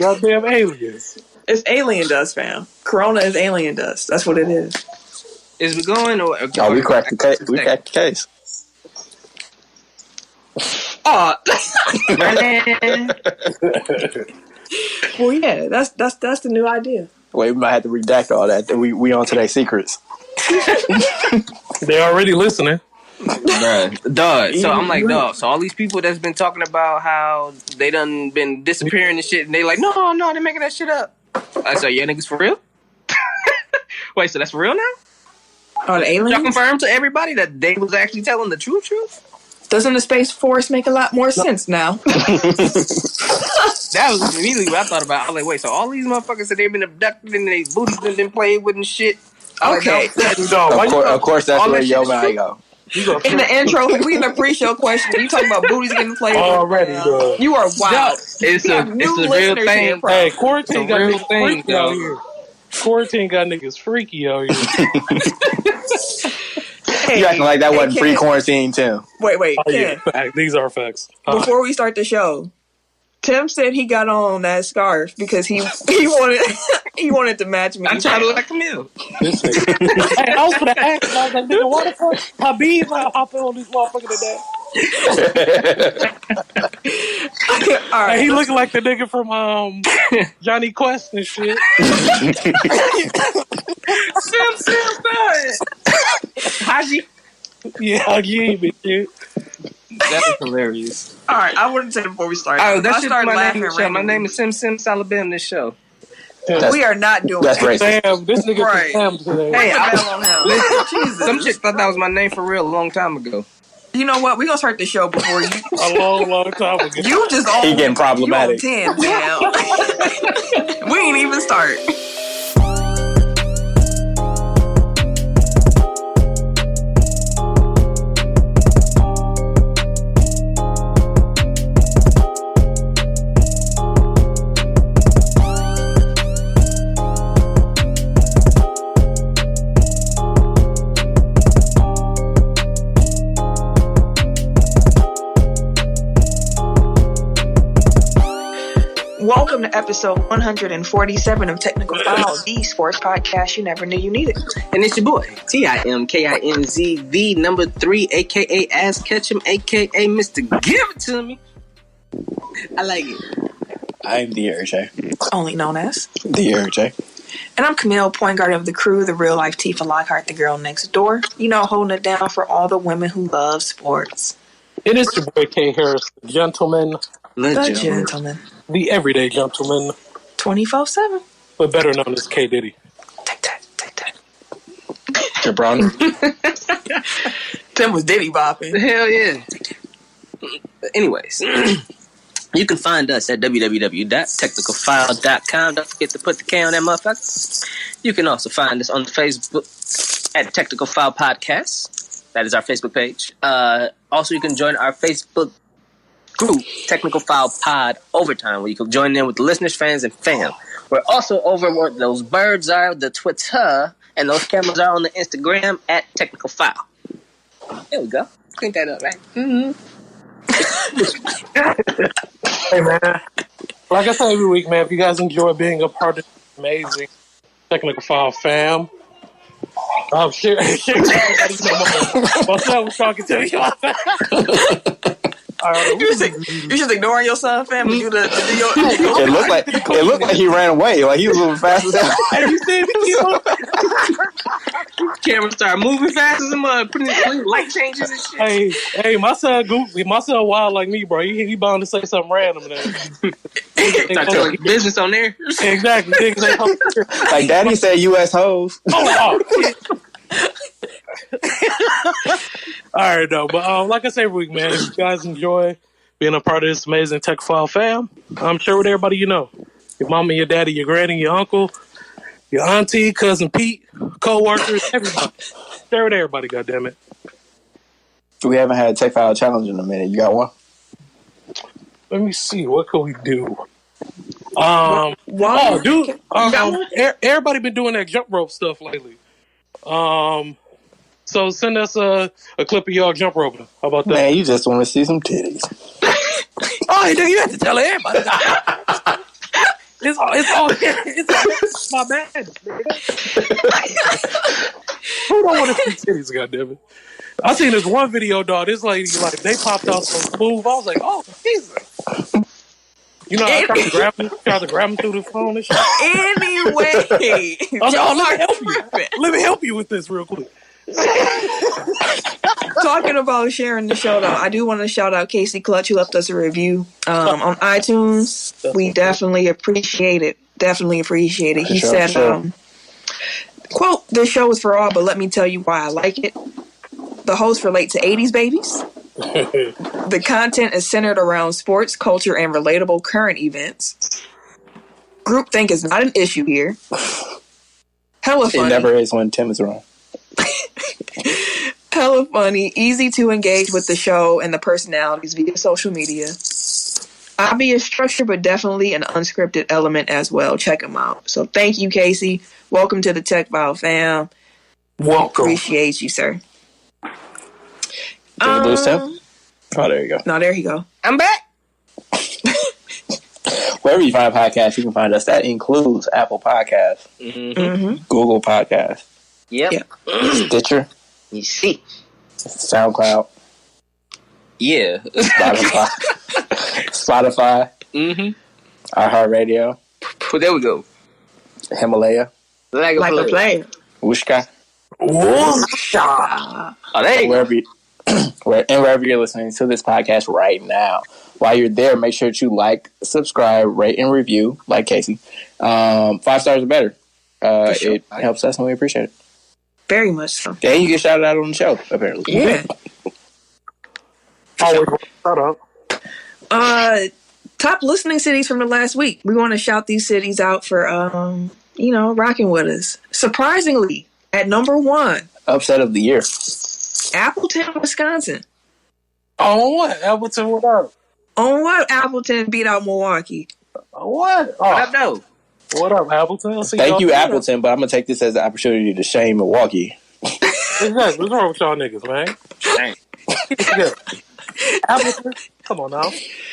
Goddamn aliens. It's alien dust, fam. Corona is alien dust. That's what it is. Is we going or? Oh, we cracked the case. We cracked the case. Oh, well, yeah, that's the new idea. Wait, we might have to redact all that. We on today's secrets. They already listening. Dog. So I'm like, dog. So all these people that's been talking about how they done been disappearing and shit, and they like, no, they're making that shit up. I said, yeah, niggas for real? Wait, so that's for real now? Oh, the aliens? Y'all confirmed to everybody that they was actually telling the truth? Doesn't the Space Force make a lot more sense now? That was immediately what I thought about. I was like, wait, so all these motherfuckers that they've been abducted and they booties been played with and shit. Okay. Of course, that's where your mind go. In the intro, we in the pre-show question, you talking about booties getting played already, bro. You are wild. It's a real thing. Hey, quarantine got real niggas thing, freaky out here. Quarantine got niggas freaky out here. Hey, you acting like that wasn't pre-quarantine, Tim. Wait, Oh, Ken. yeah. These are facts. Before we start the show, Tim said he got on that scarf because he wanted to match me. I'm trying to look like Camille. Hey, I was gonna ask, I was like, nigga, what the fuck? Habib hopping on this motherfucker today. All right, hey, he looking like the nigga from Johnny Quest and shit. Sim, Haji. Yeah, Haji, shit. That is hilarious. All right, I wouldn't say before we start. Oh, that's my name. My name is Sim Salabim. This show. We are not doing that's that. racist. Damn, this nigga Right. Sam today. Hey, on him. Jesus. Some chick thought that was my name for real a long time ago. You know what? We're going to start the show before you. A long time ago. You just all. He getting problematic. You on 10 now. We ain't even start. Welcome to episode 147 of Technical File, the sports podcast you never knew you needed. And it's your boy, TIMKINZ, the number 3, a.k.a. Ass Ketchum, a.k.a. Mr. Give It To Me. I like it. I'm the RJ. Only known as The RJ. And I'm Camille, point guard of the crew, the real life Tifa Lockhart, the girl next door. You know, holding it down for all the women who love sports. It is your boy K Harris, the gentleman. The gentleman. The everyday gentleman. 24/7. But better known as K Diddy. Take that. Jabron. Tim was Diddy bopping. Hell yeah. Anyways, you can find us at www.technicalfile.com. Don't forget to put the K on that motherfucker. You can also find us on Facebook at Technical File Podcast. That is our Facebook page. Also, you can join our Facebook group, Technical File Pod Overtime, where you can join in with the listeners, fans, and fam. We're also over where those birds are, the Twitter, and those cameras are on the Instagram at Technical File. There we go. Clean that up, right? Mm-hmm. Hey, man. Like I say every week, man, if you guys enjoy being a part of this amazing Technical File fam, I'm sure my son was talking to you. You just ignoring your son, fam. Do your It looked like he ran away. Like he was moving fast as hell. Hey, you see me? Camera started moving fast as a mud, putting light changes and shit. Hey, my son goofy. My son wild like me, bro. He bound to say something random. Start telling business on there. Exactly. Like Daddy said, U.S. hoes. Oh. All right, though. But like I say every week, man, if you guys enjoy being a part of this amazing Tech File fam, I'm sure with everybody you know. Your mama, your daddy, your granny, your uncle, your auntie, cousin Pete, co-workers, everybody. Share with everybody, goddammit. We haven't had a Tech File challenge in a minute. You got one? Let me see. What can we do? Everybody been doing that jump rope stuff lately. So send us a clip of y'all jump roping. How about that? Man, you just want to see some titties. Oh, you have to tell everybody. it's my bad. Who don't want to see titties, goddammit? I seen this one video, dog. This lady, like, they popped out so smooth. I was like, oh, Jesus. You know, I tried to grab him through the phone and shit. Anyway. I was like, oh, let me help you. Let me help you with this real quick. Talking about sharing the show, though, I do want to shout out Casey Clutch, who left us a review on iTunes. We definitely appreciate it. He said, quote, "This show is for all, but let me tell you why I like it. The hosts relate to 80s babies. The content is centered around sports, culture, and relatable current events. Groupthink is not an issue here. Hella funny. It never is when Tim is wrong. Hella funny, easy to engage with the show and the personalities via social media. Obvious structure, but definitely an unscripted element as well. Check them out." So thank you, Casey. Welcome to the Tech File fam. Welcome. Appreciate you, sir. Did we lose Tim? Oh, there you go. No, there you go. I'm back. Wherever you find podcasts, you can find us. That includes Apple Podcasts, Google Podcasts, Yep. Stitcher, You see. SoundCloud, Yeah. Spotify, iHeartRadio, Well, there we go. Himalaya, Like a player. Wooshka. Oh, there you go. Wherever you're listening to this podcast right now. While you're there, make sure that you like, subscribe, rate, and review, like Casey. 5 stars or better. Sure. It helps us and we appreciate it. Very much so. And you get shouted out on the show, apparently. Yeah. Shut up. Top listening cities from the last week. We want to shout these cities out for, rocking with us. Surprisingly, at number 1, Upset of the year. Appleton, Wisconsin. Oh, what? Appleton, what up? On what Appleton beat out Milwaukee? What? What up, though? What up, Appleton? Thank you, Appleton, but I'm going to take this as an opportunity to shame Milwaukee. Exactly. What's wrong with y'all niggas, man? Dang. Appleton? Come on now.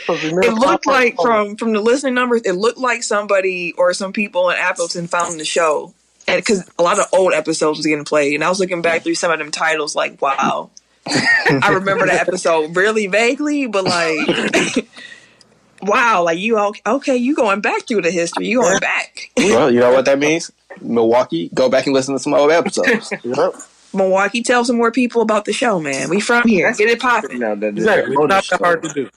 It looked like, from the listening numbers, it looked like somebody or some people in Appleton found the show. And because a lot of old episodes was getting played. And I was looking back through some of them titles like, wow. I remember the episode really vaguely, but like, wow, like you going back through the history. You going back. Well, you know what that means? Milwaukee, go back and listen to some old episodes. Yep. Milwaukee, tell some more people about the show, man. We from here. Get it popping. Exactly. It's not that hard to do.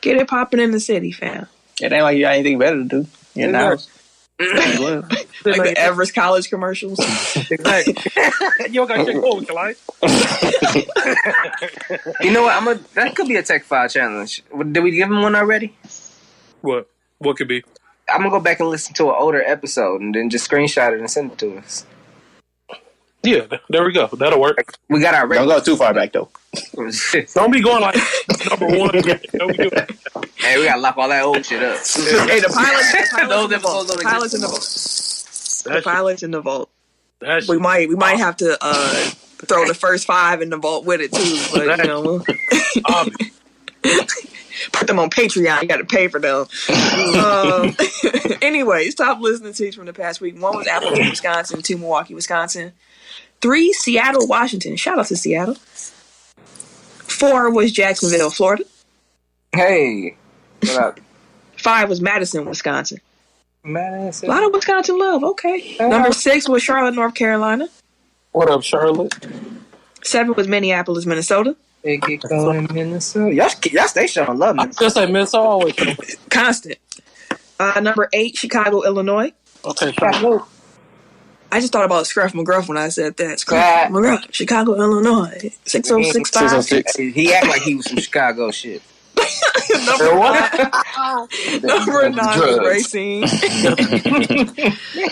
Get it popping in the city, fam. It ain't like you got anything better to do. You know? Like the Everest College commercials. Exactly. You don't got shit going with your life. You know what? That could be a Tech File challenge. Did we give him one already? What? What could be? I'm going to go back and listen to an older episode and then just screenshot it and send it to us. Yeah, there we go. That'll work. We got our Don't go too far back, though. Don't be going like number 1. Don't be doing that. Hey, we got to lock all that old shit up. Hey, the pilot's in the vault. Those episodes don't The pilot's in the exist. vault. The pilot's in the vault. That We shit- might have to throw the first 5 in the vault with it too, but we'll put them on Patreon. You got to pay for them. Anyways, top listening cities from the past week. 1 was Appleton, Wisconsin. 2, Milwaukee, Wisconsin. 3, Seattle, Washington. Shout out to Seattle. 4 was Jacksonville, Florida. Hey. What up? 5 was Madison, Wisconsin. Madison. A lot of Wisconsin love. Okay. Number 6 was Charlotte, North Carolina. What up, Charlotte? 7 was Minneapolis, Minnesota. They get going in Minnesota. Y'all stay showing love, man. Just like Minnesota always. Constant. Number 8, Chicago, Illinois. Okay, Charlotte. I just thought about Scruff McGruff when I said that. Scruff McGruff, Chicago, Illinois. 6065. 606. He act like he was from Chicago shit. Number 9 was Racine.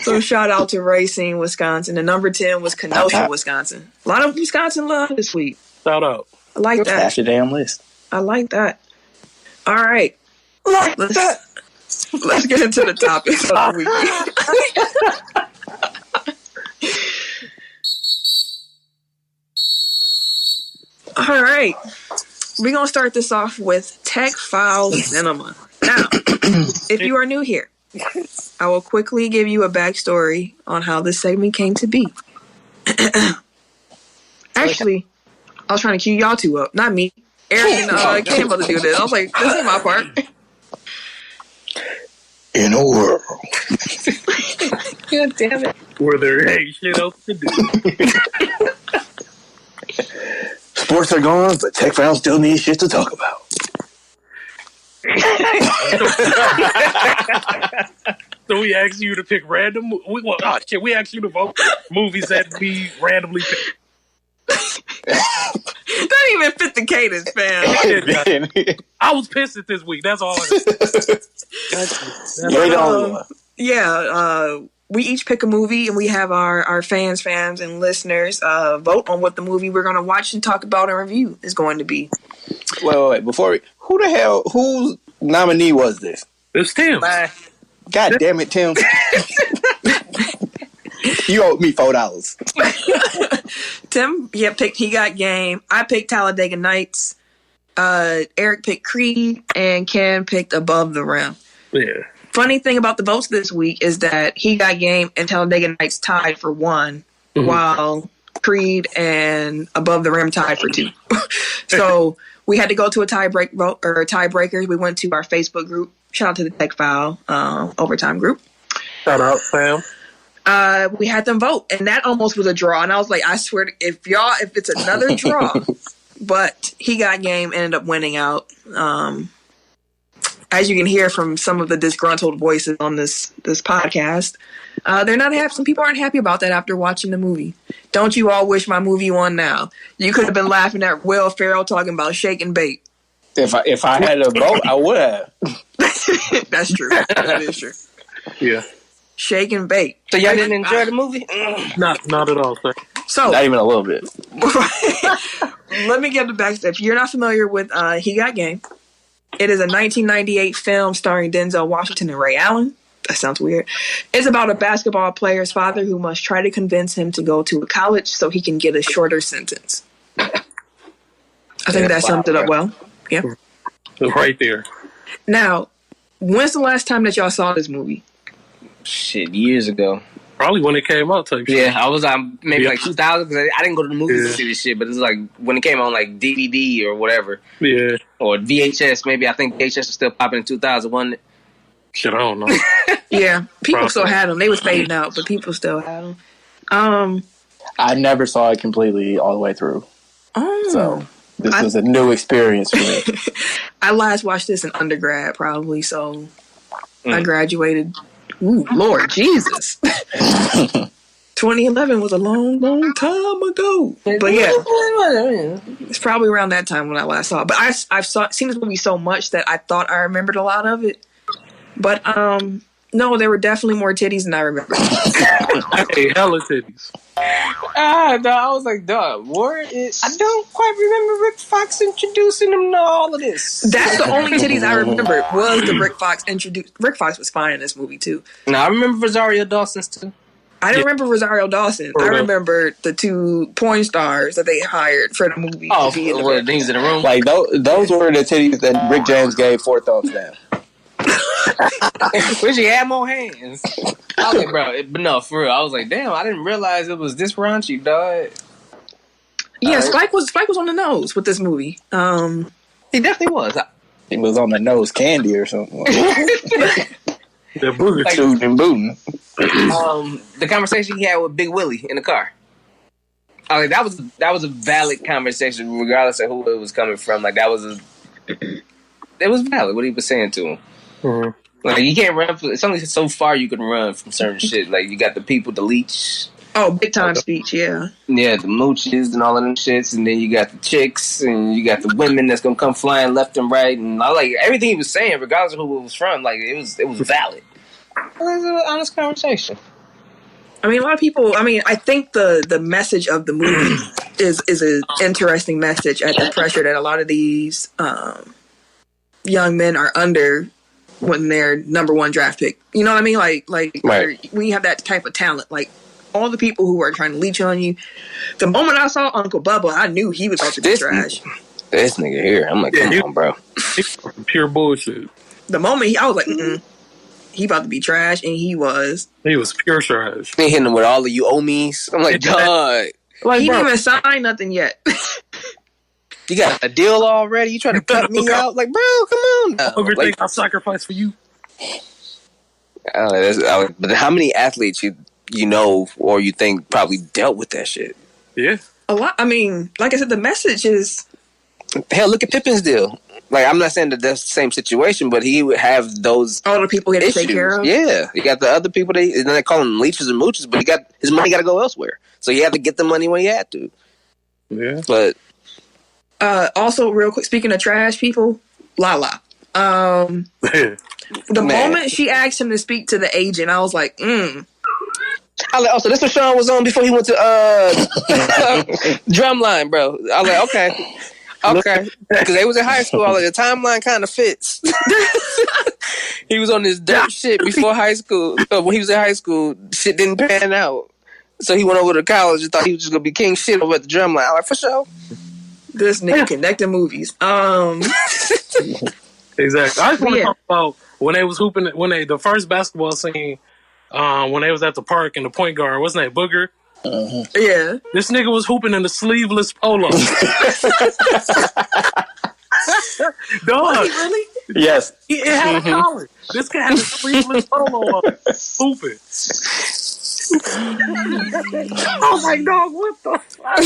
So shout out to Racine, Wisconsin. And number 10 was Kenosha, Wisconsin. A lot of Wisconsin love this week. Shout out. I like that. That's your damn list. I like that. All right. Let's get into the topics of the week. All right. We're going to start this off with Tech File Cinema. Now, if you are new here, I will quickly give you a backstory on how this segment came to be. Actually, I was trying to cue y'all two up, not me. Eric and Cam about to do this. I was like, this ain't my part. In a world. God damn it. Where there ain't shit else to do. Sports are gone, but Tech fans still need shit to talk about. So we asked you to pick random. We asked you to vote movies that we randomly pick. That didn't even fit the cadence, fam. I was pissed at this week. That's all. We each pick a movie, and we have our fans, and listeners vote on what the movie we're going to watch and talk about and review is going to be. Wait. Whose nominee was this? It's Tim. God damn it, Tim. You owe me $4. Tim, he got Game. I picked Talladega Nights. Eric picked Creed, and Ken picked Above the Rim. Yeah. Funny thing about the votes this week is that He Got Game and Talladega Nights tied for 1, while Creed and Above the Rim tied for 2. So we had to go to a tiebreaker. We went to our Facebook group. Shout out to the Tech File Overtime group. Shout out, fam. We had them vote, and that almost was a draw. And I was like, I swear, if it's another draw, but He Got Game ended up winning out. As you can hear from some of the disgruntled voices on this podcast, they're not happy. Some people aren't happy about that after watching the movie. Don't you all wish my movie won now? You could have been laughing at Will Ferrell talking about shake and bake. If I had a vote, I would have. That's true. That is true. Yeah. Shake and bake. So y'all didn't enjoy the movie? Not at all, sir. So not even a little bit. Let me get the backstory. If you're not familiar with He Got Game, it is a 1998 film starring Denzel Washington and Ray Allen. That sounds weird. It's about a basketball player's father who must try to convince him to go to a college so he can get a shorter sentence. I think that summed it up well. Yeah. Right there. Now, when's the last time that y'all saw this movie? Shit, years ago. Probably when it came out, type shit. Yeah, I was maybe like 2000 because I didn't go to the movies to see this shit, but it's like when it came on like DVD or whatever. Yeah. Or VHS, maybe. I think VHS was still popping in 2000, wasn't it? Shit, I don't know. Yeah, people still had them. They was fading out, but people still had them. I never saw it completely all the way through. Oh. So this was a new experience for me. I last watched this in undergrad, probably, so I graduated. Ooh, Lord Jesus. 2011 was a long, long time ago. But yeah, it's probably around that time when I last saw it. But I've seen this movie so much that I thought I remembered a lot of it. But no, there were definitely more titties than I remember. Hey, hella titties. No, I was like, dog, I don't quite remember Rick Fox introducing him to all of this. That's the only titties I remember was the Rick Fox introduced. Rick Fox was fine in this movie too. No, I remember Rosario Dawson's too. I didn't remember Rosario Dawson. I remember the 2 porn stars that they hired for the movie. Oh, the things in the room. Like those were the titties that Rick James gave 4 thumbs down. Wish he had more hands. I was like, bro, but no, for real. I was like, damn, I didn't realize it was this raunchy, dog. Yeah, Spike was on the nose with this movie. He definitely was. He was on the nose candy or something. The booger tooting and booting. The conversation he had with Big Willie in the car. I was like, that was a valid conversation, regardless of who it was coming from. Like it was valid what he was saying to him. Mm-hmm. Like you can't run. It's only so far you can run from certain shit. Like you got the people, the leech. Oh, big time speech, yeah. Yeah, the mooches and all of them shits, and then you got the chicks, and you got the women that's gonna come flying left and right, and I like everything he was saying, regardless of who it was from. Like it was valid. It was an honest conversation. I mean, a lot of people. I mean, I think the message of the movie is an interesting message at the pressure that a lot of these young men are under when they're number 1 draft pick. You know what I mean? Like right. When you have that type of talent, like all the people who are trying to leech on you. The moment I saw Uncle Bubba, I knew he was about to be trash. This nigga here, I'm like, come on, bro. Pure bullshit. The moment I was like, he about to be trash, and he was. He was pure trash. They hitting him with all of you owe me's. I'm like, dog. Like, He bro, didn't even sign nothing yet. You got a deal already? You trying to cut me out? Like, bro, come on now. everything Like, I sacrificed for you. but how many athletes you know or you think probably dealt with that shit? Yeah. A lot. I mean, like I said, the message is. Hell, look at Pippen's deal. Like, I'm not saying that that's the same situation, but he would have those All the people he had to take care of. Yeah, you got the other people. And then they call them leeches and mooches, but his money got to go elsewhere. So he had to get the money when he had to. Yeah. But also, real quick, speaking of trash people, Lala. The moment she asked him to speak to the agent, I was like, I like, oh, so this what Sean was on before he went to Drumline, bro. I was like, okay, because they was in high school. I was like, the timeline kind of fits. He was on this dirt shit before high school. When he was in high school, shit didn't pan out, so he went over to college and thought he was just gonna be king shit over at the Drumline. I was like, for sure. This nigga connecting movies. Exactly. I just want to talk about when they was hooping, the first basketball scene, when they was at the park and the point guard, what's his name, Booger? Yeah. This nigga was hooping in the sleeveless polo. Dog. Really? Yes. It had a collar. This guy had a sleeveless polo on, hooping. I was like, dog, what the fuck?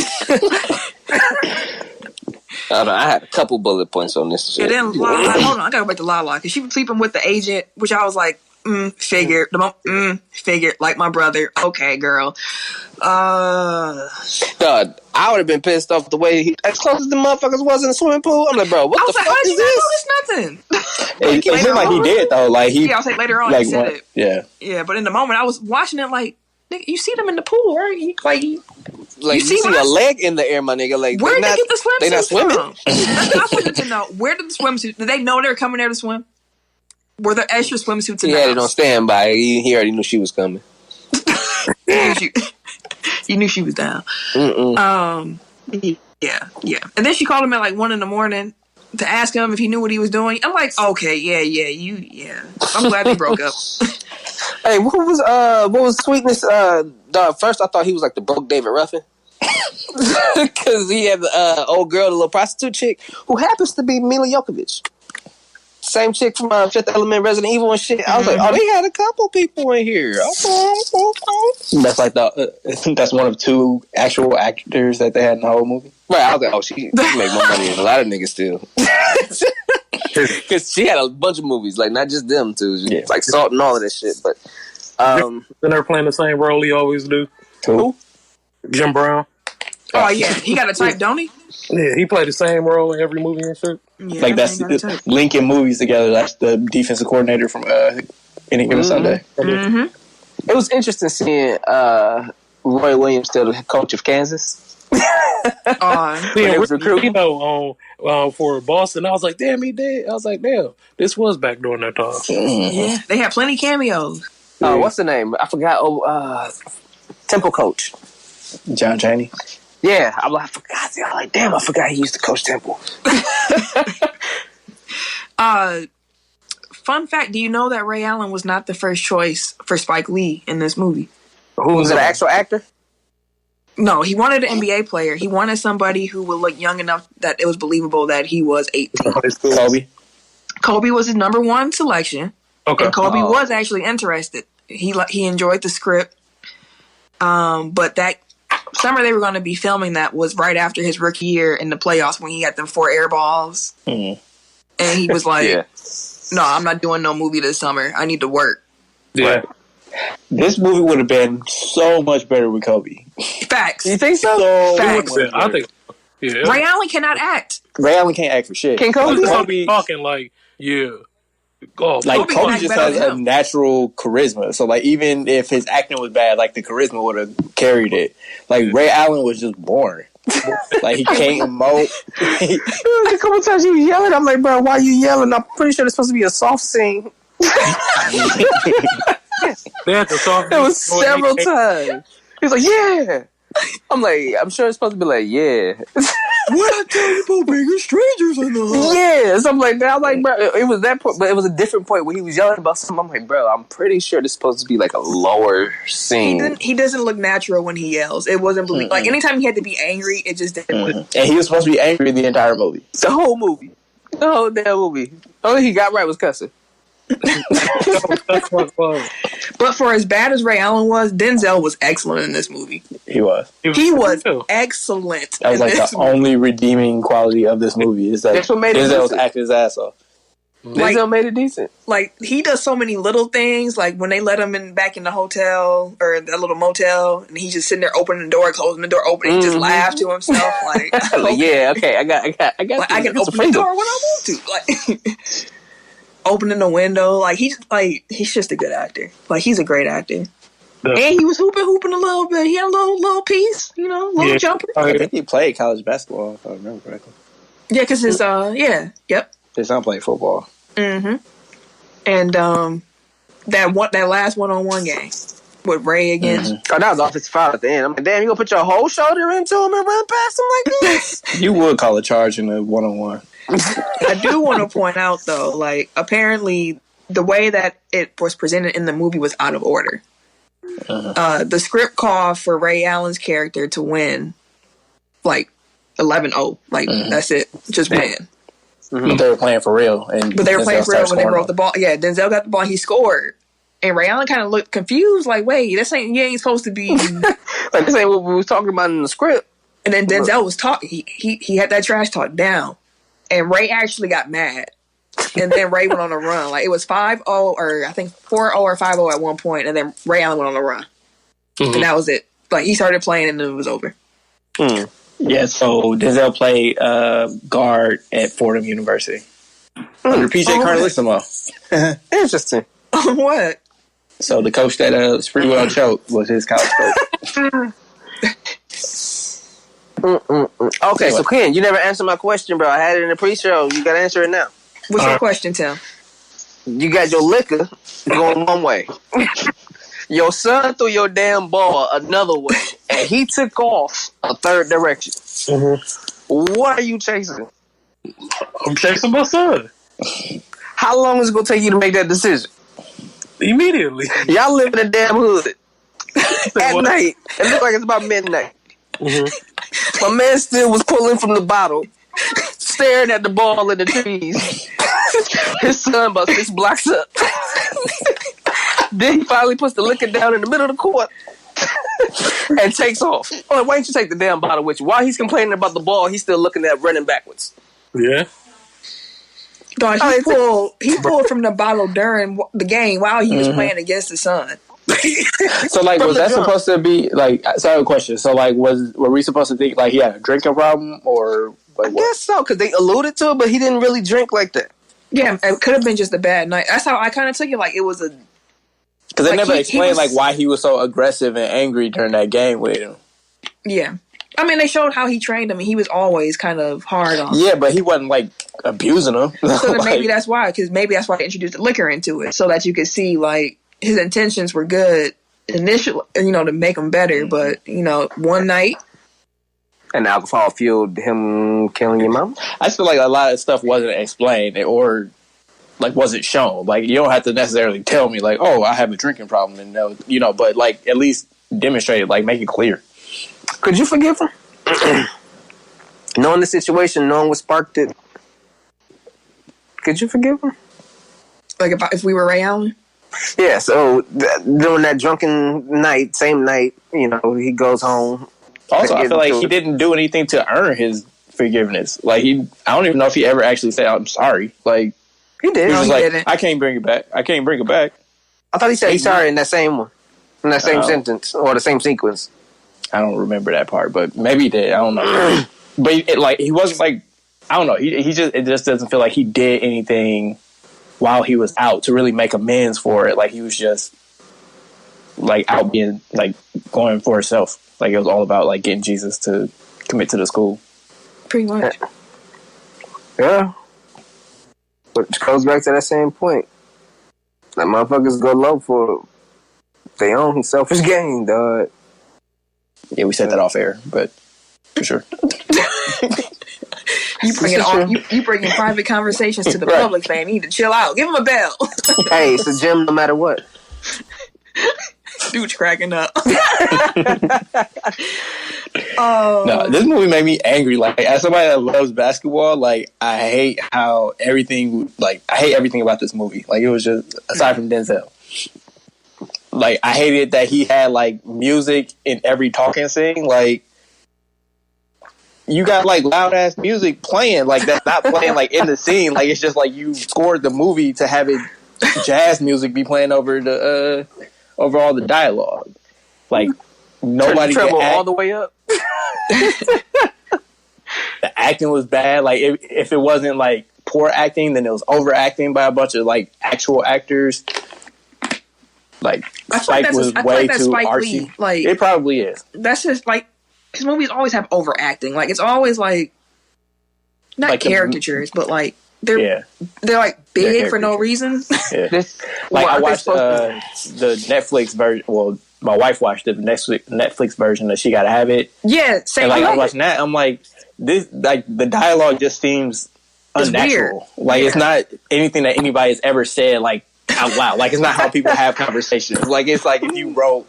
I had a couple bullet points on this shit. And then Lala, hold on, I gotta go back to Lala because she was sleeping with the agent, which I was like, figured. Figured, like my brother. Okay, girl. God, I would have been pissed off the way as close as the motherfuckers was in the swimming pool. I'm like, bro, what the fuck how is you this? notice nothing? It seemed like he did though. Like he. Yeah, I'll say later on like, he said it. Yeah. Yeah, but in the moment I was watching it like, nigga, you see them in the pool, right? Like, you see a leg in the air, my nigga. Like, where did they get the swimsuits they not swimming? from? That's what I wanted to know. Where did the swimsuits? Did they know they were coming there to swim? Were there extra swimsuits in He the had house? it on standby. He already knew she was coming. You knew she was down. Yeah. And then she called him at like 1 a.m. to ask him if he knew what he was doing. I'm like, okay, yeah. I'm glad they broke up. Hey, what was Sweetness? Dog, first I thought he was like the broke David Ruffin. Because he had the old girl, the little prostitute chick, who happens to be Mila Jovovich. Same chick from Fifth Element, Resident Evil and shit. I was like, oh, they had a couple people in here. Okay. That's like that's one of two actual actors that they had in the whole movie. Right, I was like, oh, she make more money than a lot of niggas still. Because she had a bunch of movies, like not just them too, like Salt and all of that shit. But then they're playing the same role he always do. Who? Jim Brown. Oh yeah, he got a type, don't he? Yeah, he played the same role in every movie and shit. Yeah, Like that's linking movies together. That's the defensive coordinator from Any Given Sunday. it was interesting seeing Roy Williams still the coach of Kansas. For Boston, I was like, damn, he did. I was like, damn, this was back during that time. Yeah, they had plenty cameos. What's the name? I forgot. Temple coach. John Chaney. Yeah, I forgot. I'm like, damn, I forgot he used to coach Temple. Fun fact, do you know that Ray Allen was not the first choice for Spike Lee in this movie? Who was an actual actor? No, he wanted an NBA player. He wanted somebody who would look young enough that it was believable that he was 18. Kobe was his number one selection. Okay. And Kobe was actually interested. He enjoyed the script. But that summer they were going to be filming that was right after his rookie year in the playoffs when he had them 4 air balls. And he was like, no, I'm not doing no movie this summer. I need to work. Yeah. This movie would have been so much better with Kobe. Facts. You think so? Facts. I think. Yeah. Ray Allen cannot act. Ray Allen can't act for shit. Can Kobe? Kobe talking like, yeah. Oh, like Kobe just better has than a him. natural charisma. So like even if his acting was bad, like the charisma would have carried it. Like Ray Allen was just boring. Like he can't emote. A couple times he was yelling. I'm like, bro, why are you yelling? I'm pretty sure it's supposed to be a soft scene. They had to talk. It was several times. He was like, yeah. I'm like, I'm sure it's supposed to be like, yeah. What I tell you about bringing strangers in the house? Yeah, something like that. I'm like, bro, it was that point, but it was a different point where he was yelling about something. I'm like, bro, I'm pretty sure this is supposed to be like a lower scene. He doesn't look natural when he yells. It wasn't believable. Like anytime he had to be angry, it just didn't. And he was supposed to be angry the entire movie. The whole movie. The whole damn movie. Only he got right was cussing. But for as bad as Ray Allen was, Denzel was excellent in this movie. He was. He was excellent. That was like the only redeeming quality of this movie is that Denzel was acting his ass off. Denzel made it decent. Like he does so many little things. Like when they let him back in the hotel or that little motel, and he's just sitting there opening the door, closing the door, opening, he just laughs to himself. Like, yeah, okay, I got. Like, I can open the door when I want to. Like opening the window. Like he's just a good actor. Like he's a great actor. Yeah. And he was hooping a little bit. He had a little piece, little jumper. I think he played college basketball, if I remember correctly. Yeah, because his yep. His son played football. Mm-hmm. And that last one-on-one game with Ray against. Oh, that was offensive foul at the end. I'm like, damn, you gonna put your whole shoulder into him and run past him like this? You would call a charge in a one-on-one. I do want to point out though, like apparently the way that it was presented in the movie was out of order. The script called for Ray Allen's character to win, like 11-0. Like that's it, just win. But they were playing for real, but they were playing for real when they wrote the ball. Yeah, Denzel got the ball, he scored, and Ray Allen kind of looked confused, like, "Wait, you ain't supposed to be like this ain't what we was talking about in the script." And then Denzel was talking. He had that trash talk down, and Ray actually got mad. And then Ray went on a run. Like it was 5-0 or I think 4-0 or 5-0 at one point, and then Ray Allen went on a run, and that was it. Like he started playing, and then it was over. Yeah, so Denzel played guard at Fordham University under PJ Carlissimo. Interesting. What? So the coach that Sprewell choked was his college coach. Okay, so Ken, you never answered my question, bro. I had it in the pre-show. You got to answer it now. What's your question, Tim? You got your liquor going one way. Your son threw your damn ball another way, and he took off a third direction. What are you chasing? I'm chasing my son. How long is it going to take you to make that decision? Immediately. Y'all live in a damn hood. At night. It looked like it's about midnight. My man still was pulling from the bottle, staring at the ball in the trees. His son about 6 blocks up. Then he finally puts the liquor down in the middle of the court and takes off. I'm like, why didn't you take the damn bottle with you? While he's complaining about the ball, he's still looking at running backwards. Yeah. Dog, he pulled from the bottle during the game while he was playing against the sun. So, like, was that supposed to be, like, so I have a question. So, like, were we supposed to think, like, he had a drinking problem or like, I guess so, because they alluded to it, but he didn't really drink like that. Yeah, it could have been just a bad night. That's how I kind of took it. Like, it was a... Because they never explained, like, why he was so aggressive and angry during that game with him. Yeah. I mean, they showed how he trained him, and he was always kind of hard on him. Yeah, but he wasn't, like, abusing him. So then maybe that's why, because maybe that's why they introduced the liquor into it, so that you could see, like, his intentions were good initially, to make him better, but, one night... And alcohol fueled him killing your mom? I just feel like a lot of stuff wasn't explained or, like, wasn't shown. Like, you don't have to necessarily tell me, like, oh, I have a drinking problem, and but, like, at least demonstrate it, like, make it clear. Could you forgive him? Knowing the situation, knowing what sparked it, could you forgive him? Like, if we were Ray Allen? Yeah, so during that drunken night, same night, he goes home. Also, I feel like he didn't do anything to earn his forgiveness. Like, I don't even know if he ever actually said, I'm sorry. Like, he did. He was like, didn't. I can't bring it back. I can't bring it back. I thought he said he's sorry in that same one. In that same sentence. Or the same sequence. I don't remember that part, but maybe he did. I don't know. But, he wasn't like, I don't know. It just doesn't feel like he did anything while he was out to really make amends for it. Like, he was just, like, out being, like, going for himself. Like, it was all about, like, getting Jesus to commit to the school. Pretty much. Yeah. But it goes back to that same point. That motherfuckers go low for they own selfish gain, dog. Yeah, we said that off air, but for sure. You bringing private conversations to the public, fam. You need to chill out. Give him a bell. Hey, it's a gym no matter what. Dude's cracking up. No, this movie made me angry. Like, as somebody that loves basketball, like, I hate everything about this movie. Like, it was just, aside from Denzel. Like, I hated that he had, like, music in every talking scene. Like, you got, like, loud-ass music playing. Like, that's not playing, like, in the scene. Like, it's just, like, you scored the movie to have it jazz music be playing over all the dialogue. Like, nobody Turn the treble could act. all the way up. The acting was bad. Like, if it wasn't, like, poor acting, then it was overacting by a bunch of, like, actual actors. Like, Spike was way too artsy. Like, it probably is. That's just, like, his movies always have overacting. Like, it's always, like, not like caricatures, but, like, they're like, big for no reason. Yeah. Like, I watched the Netflix version. Well, my wife watched the Netflix version of She Gotta Have It. Yeah, same. And, like, I was watching that. I'm like, this, like, the dialogue just seems unnatural. Like, it's not anything that anybody has ever said, like, out loud. Like, it's not how people have conversations. Like, it's like if you wrote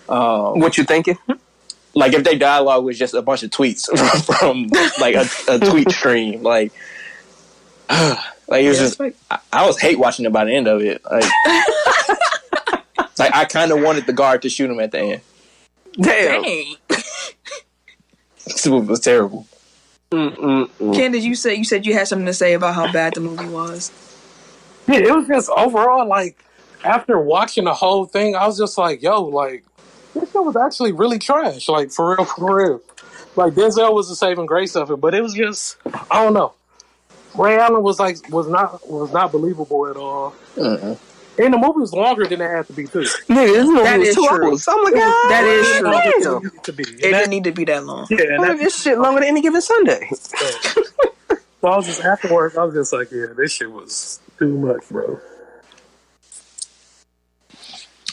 what you thinking? Like, if their dialogue was just a bunch of tweets from like a tweet stream. Like it was just, I was hate watching it by the end of it. Like, like, I kind of wanted the guard to shoot him at the end. Damn. This movie was terrible. Ken, you said you had something to say about how bad the movie was? Yeah, it was just overall, like, after watching the whole thing, I was just like, yo, like, this show was actually really trash. Like, for real. Like, Denzel was the saving grace of it, but it was just, I don't know. Ray Allen was not believable at all. And the movie was longer than it had to be, too. Nigga, this movie That was is 2 true. hours. I'm like, That is true. It needed to be. It didn't need to be that long. Yeah, and this shit longer than any given Sunday. so I was just, afterwards, I was just like, yeah, this shit was too much, bro.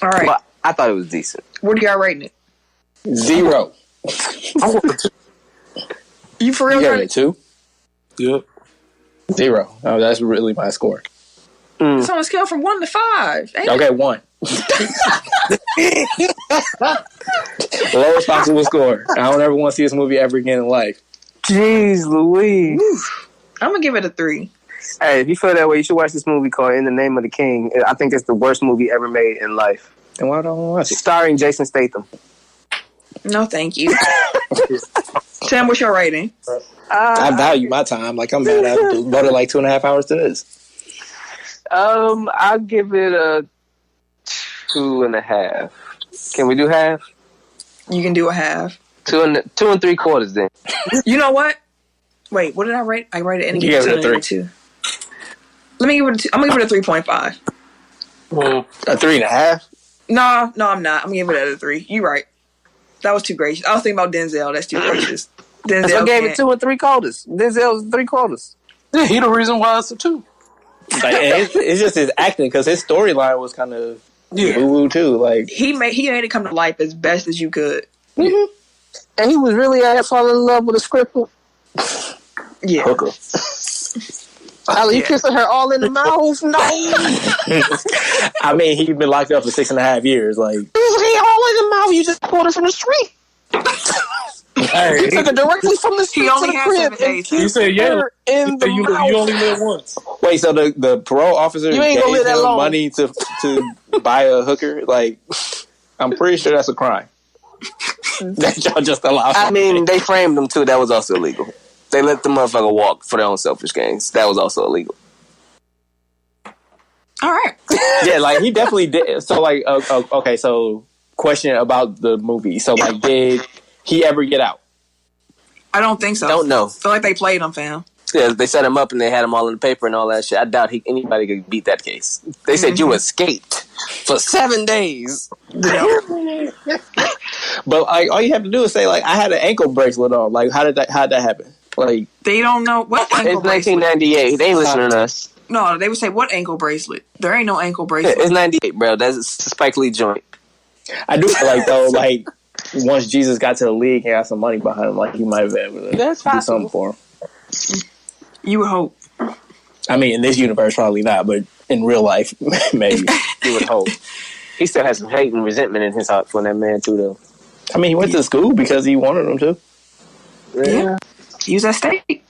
All right. Well, I thought it was decent. What are y'all rating it? 0. You for real? You gave it a 2? Yep. 0. Oh, that's really my score. It's on a scale from 1 to 5. Okay, 1. Lowest possible score. I don't ever want to see this movie ever again in life. Jeez Louise. I'm going to give it a 3. Hey, if you feel that way, you should watch this movie called In the Name of the King. I think it's the worst movie ever made in life. And why don't I watch it? Starring Jason Statham. No, thank you. Sam, what's your rating? I value my time. Like, I'm mad I devoted like 2.5 hours to this. I'll give it a 2.5. Can we do half? You can do a half. 2 and 3/4 then. You know what? Wait, what did I rate? I rated any You gave it a 3. 2. Let me give it a 2. I'm gonna give it a 3.5. Well, A 3.5? No, I'm not. I'm gonna give it a 3. You right. That was too gracious. I was thinking about Denzel. That's too gracious. Denzel I gave it 2 3/4. Denzel's 3/4. yeah, he the reason why it's a 2. Like, it's just his acting, because his storyline was kind of woo-woo too. Like, He made it come to life as best as you could. Mm-hmm. And he was really falling in love with a scripper. Yeah. hooker. You kissing her all in the mouth? No. I mean, he'd been locked up for 6.5 years. Like, All in the mouth. You just pulled it from the street. hey, You took it directly from the street to only the had crib 7 and days. You kissed said, yeah. her in the You mouth. only live once. wait, so the parole officer You ain't gave gonna live that him long. money to buy a hooker? Like, I'm pretty sure that's a crime. That y'all just allow. I mean, they framed them too. That was also illegal. They let the motherfucker walk for their own selfish gains. That was also illegal. All right. Yeah, like, he definitely did. So, like, okay, so question about the movie. So, like, did he ever get out? I don't think so. Don't know. I feel like they played him, fam. Yeah, they set him up and they had him all in the paper and all that shit. I doubt anybody could beat that case. They said you escaped for 7 days. But, like, all you have to do is say, like, I had an ankle bracelet on. Like, how'd that happen? Like, They don't know what ankle It's bracelet. 1998. They ain't listening to us. No, they would say what ankle bracelet. There ain't no ankle bracelet. It's 98, bro. That's a Spike Lee joint. I do feel like, though, like, once Jesus got to the league and got some money behind him, like he might have been able to do something for him. You would hope. I mean, in this universe, probably not, but in real life, maybe. You would hope. He still has some hate and resentment in his heart for that man too, though. I mean, he went to school because he wanted him to. Yeah. He was at state.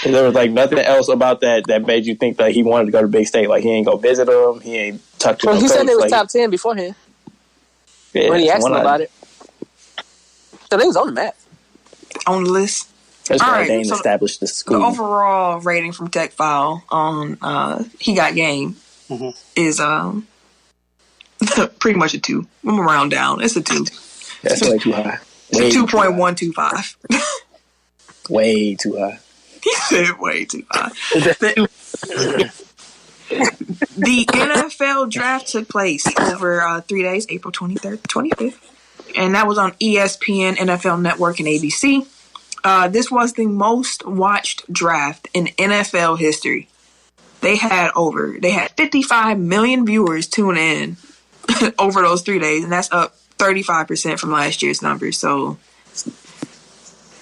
And there was like nothing else about that made you think that he wanted to go to Big State. Like he ain't go visit him. He ain't tucked to Well, he said they was like, top 10 beforehand. Yeah, when he asked him about it. So they was on the map. On the list. That's All why right, they ain't so established the school. The overall rating from Tech File on He Got Game is pretty much a 2. I'm gonna round down. It's a 2. That's way too high. It's a 2.125. Way too high. He said way too high. The NFL draft took place over 3 days, April 23rd, 25th. And that was on ESPN, NFL Network, and ABC. This was the most watched draft in NFL history. They had 55 million viewers tune in over those 3 days, and that's up 35% from last year's numbers. So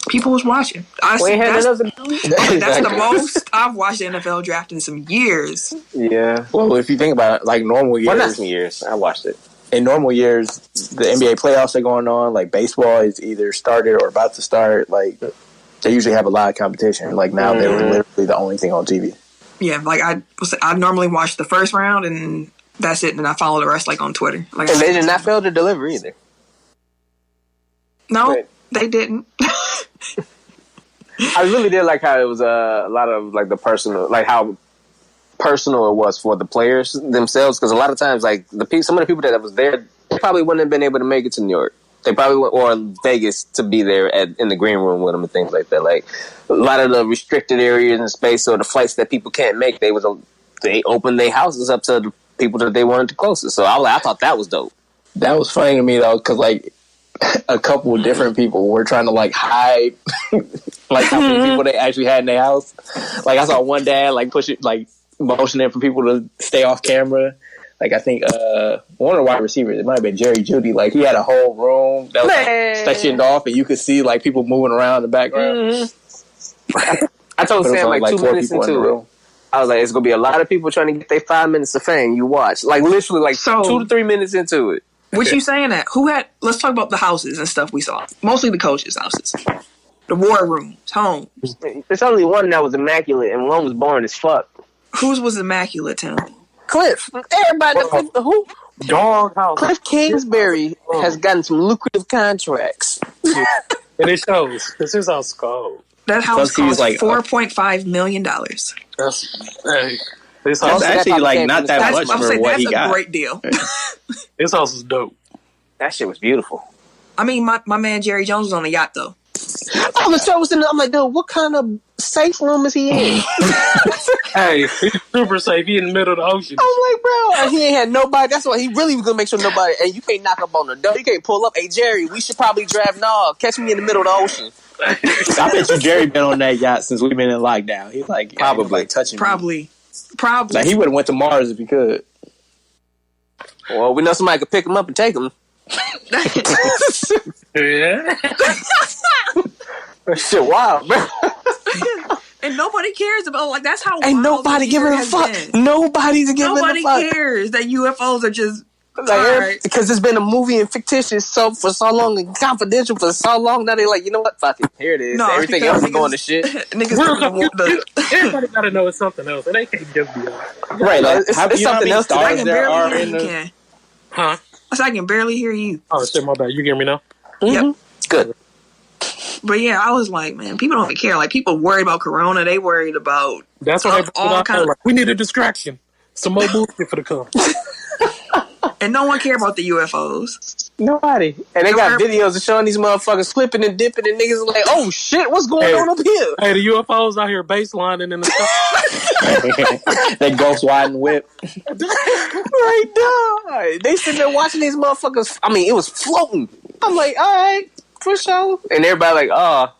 people was watching. That's the most I've watched the NFL draft in some years. Yeah. Well, if you think about it, like normal years. Well, not some years. I watched it. In normal years, the NBA playoffs are going on. Like baseball is either started or about to start. Like they usually have a lot of competition. Like now they're literally the only thing on TV. Yeah, like I normally watch the first round and that's it. And I follow the rest like on Twitter. Like, and they did not fail to deliver either. No, Right. they didn't. I really did like how it was a lot of like the personal, like how personal it was for the players themselves. Because a lot of times, like some of the people that was there, they probably wouldn't have been able to make it to New York. They probably went, or Vegas to be there in the green room with them and things like that. Like a lot of the restricted areas and space or the flights that people can't make, they opened their houses up to the people that they wanted the closest. So I thought that was dope. That was funny to me though, because like a couple of different people were trying to like hide like how many people they actually had in their house. Like I saw one dad like push it, like motioning for people to stay off camera. Like I think one of the wide receivers, it might have been Jerry Jeudy. Like he had a whole room that was like, sectioned off, and you could see like people moving around in the background. I told Sam like 2 minutes into it. I was like, it's gonna be a lot of people trying to get their 5 minutes of fame. You watch, like literally, like 2 to 3 minutes into it. What you saying that? Let's talk about the houses and stuff we saw. Mostly the coaches' houses. The war rooms, homes. There's only one that was immaculate, and one was boring as fuck. Whose was immaculate, Tim? Cliff. Everybody who? Dog house. Cliff Kingsbury has gotten some lucrative contracts. And it shows. Because his house is cold. That house cost like $4.5 million. That's actually like not that much for what he got. That's a great deal. His house is dope. That shit was beautiful. I mean, my man Jerry Jones was on the yacht though. Oh, the show was in. I'm like, dude, what kind of safe room is he in? Hey, he's super safe. He in the middle of the ocean. I was like, bro, he ain't had nobody. That's why he really was gonna make sure nobody. And you can't knock up on the door. You can't pull up. Hey, Jerry, we should probably draft. Nah, catch me in the middle of the ocean. I bet you Jerry been on that yacht since we've been in lockdown. He's like probably like touching me. Probably. Like he would have went to Mars if he could. Well, we know somebody could pick him up and take him. Yeah. Shit, wild, bro. And nobody cares about like that's how. Ain't nobody giving a fuck. Nobody's giving a fuck. Nobody cares that UFOs are just. Like, because it's been a movie and fictitious for so long and confidential for so long. Now they like, you know what? Fuck it. Here it is. No, everything else is going to shit. Everybody got to know it's something else. It ain't just be right. Like, it's something else. I can barely hear you. Can. Huh? I can barely hear you. Oh, shit, my bad. You hear me now? Mm-hmm. Yep. Good. But yeah, I was like, man, people don't even care. Like, people worried about Corona. They worried about. That's what all kind of. Like, we need a distraction. Some more bullshit for the come. And no one care about the UFOs. Nobody. And they got videos of showing these motherfuckers flipping and dipping, and niggas are like, oh shit, what's going on up here? Hey, the UFOs out here baselining in the sky. They ghost wide and whip. Right there. They sitting there watching these motherfuckers. I mean, it was floating. I'm like, all right, for sure. And everybody like, oh,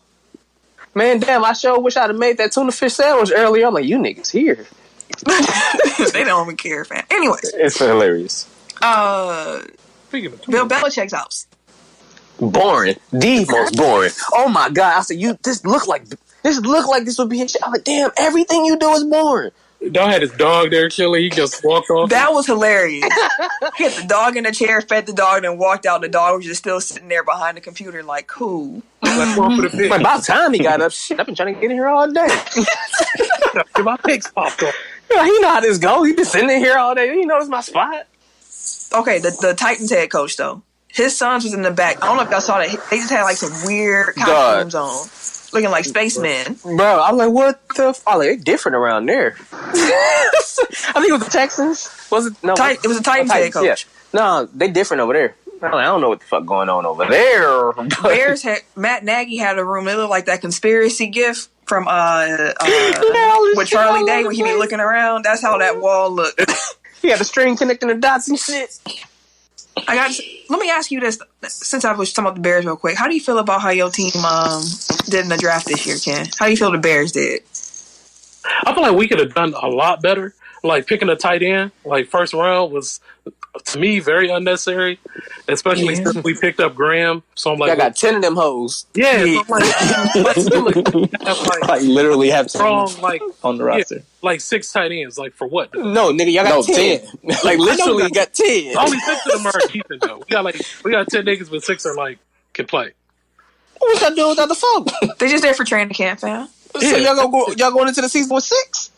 man, damn, I sure wish I'd have made that tuna fish sandwich earlier. I'm like, you niggas here. They don't even care, fam. Anyways. It's hilarious. Bill Belichick's house. boring. The most boring. Oh my god! I said, this look like this would be his shit. I'm like, damn, everything you do is boring. Dog had his dog there chilling. He just walked off. That was hilarious. He had the dog in the chair, fed the dog, and walked out. The dog was just still sitting there behind the computer, like, cool. Like, one for the pig. Like, by the time he got up, shit, I've been trying to get in here all day. Get my pigs popped off. Yeah, he know how this go. He been sitting in here all day. He knows my spot. Okay, the Titans head coach, though. His sons was in the back. I don't know if y'all saw that. They just had, like, some weird costumes on. Looking like spacemen. Bro, I'm like, what the f... Oh, they're different around there. I think it was the Texans. Was it? No. It was a Titans head coach. Yeah. No, they different over there. I don't know what the fuck going on over there. Bears had... Matt Nagy had a room. It looked like that conspiracy gif from with Charlie Day when he be looking around. That's how that wall looked. He had a string connecting the dots and shit. Let me ask you this, since I was talking about the Bears real quick. How do you feel about how your team did in the draft this year, Ken? How do you feel the Bears did? I feel like we could have done a lot better. Like, picking a tight end, like, first round was, to me, very unnecessary, especially since we picked up Graham. So I'm like, I got 10 of them hoes. Yeah. So I'm like literally have 10 strong, like, on the roster. Like 6 tight ends. Like, for what? No, nigga, y'all got 10. Like, literally got 10. Only 6 of them are decent, though. We got 10 niggas, but 6 are, like, can play. What y'all doing without the phone? They just there for training camp, fam. So y'all going into the season with 6?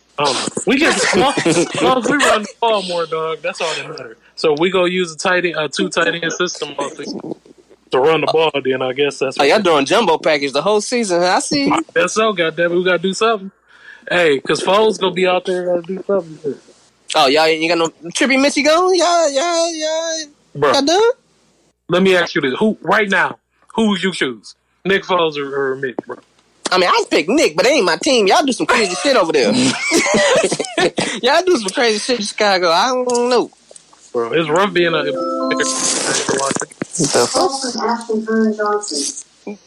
We get as long as we run the ball more, dog. That's all that matters. So we go use a 2 tight end system to run the ball. Then I guess that's. Oh, y'all doing jumbo package the whole season? I see. I guess so. Goddamn it, we gotta do something. Hey, because Foles gonna be out there. Gotta do something. Oh, y'all ain't got no Trippy Mitchie going? Yeah. Bro, y'all done? let me ask you this: Who right now? Who would you choose? Nick Foles or me, bro? I mean, I pick Nick, but it ain't my team. Y'all do some crazy shit over there. Y'all do some crazy shit in Chicago. I don't know. Bro, it's rough being a...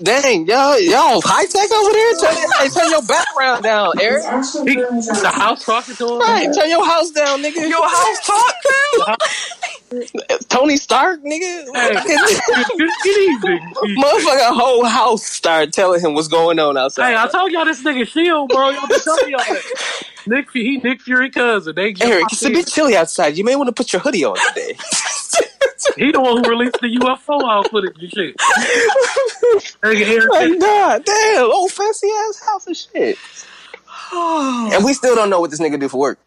Dang, y'all high tech over there? Turn your background down, Eric. The house talking to him? Right, turn your house down, nigga. Your house talk, fam? Tony Stark, nigga. Hey, motherfucker, whole house started telling him what's going on outside. Hey, I told y'all this nigga Shield, bro. Y'all been telling y'all that. Nick Fury cousin. Eric, it's a bit chilly outside. You may want to put your hoodie on today. He the one who released the UFO out footage and shit. Like, God damn, old fancy ass house and shit. And we still don't know what this nigga do for work.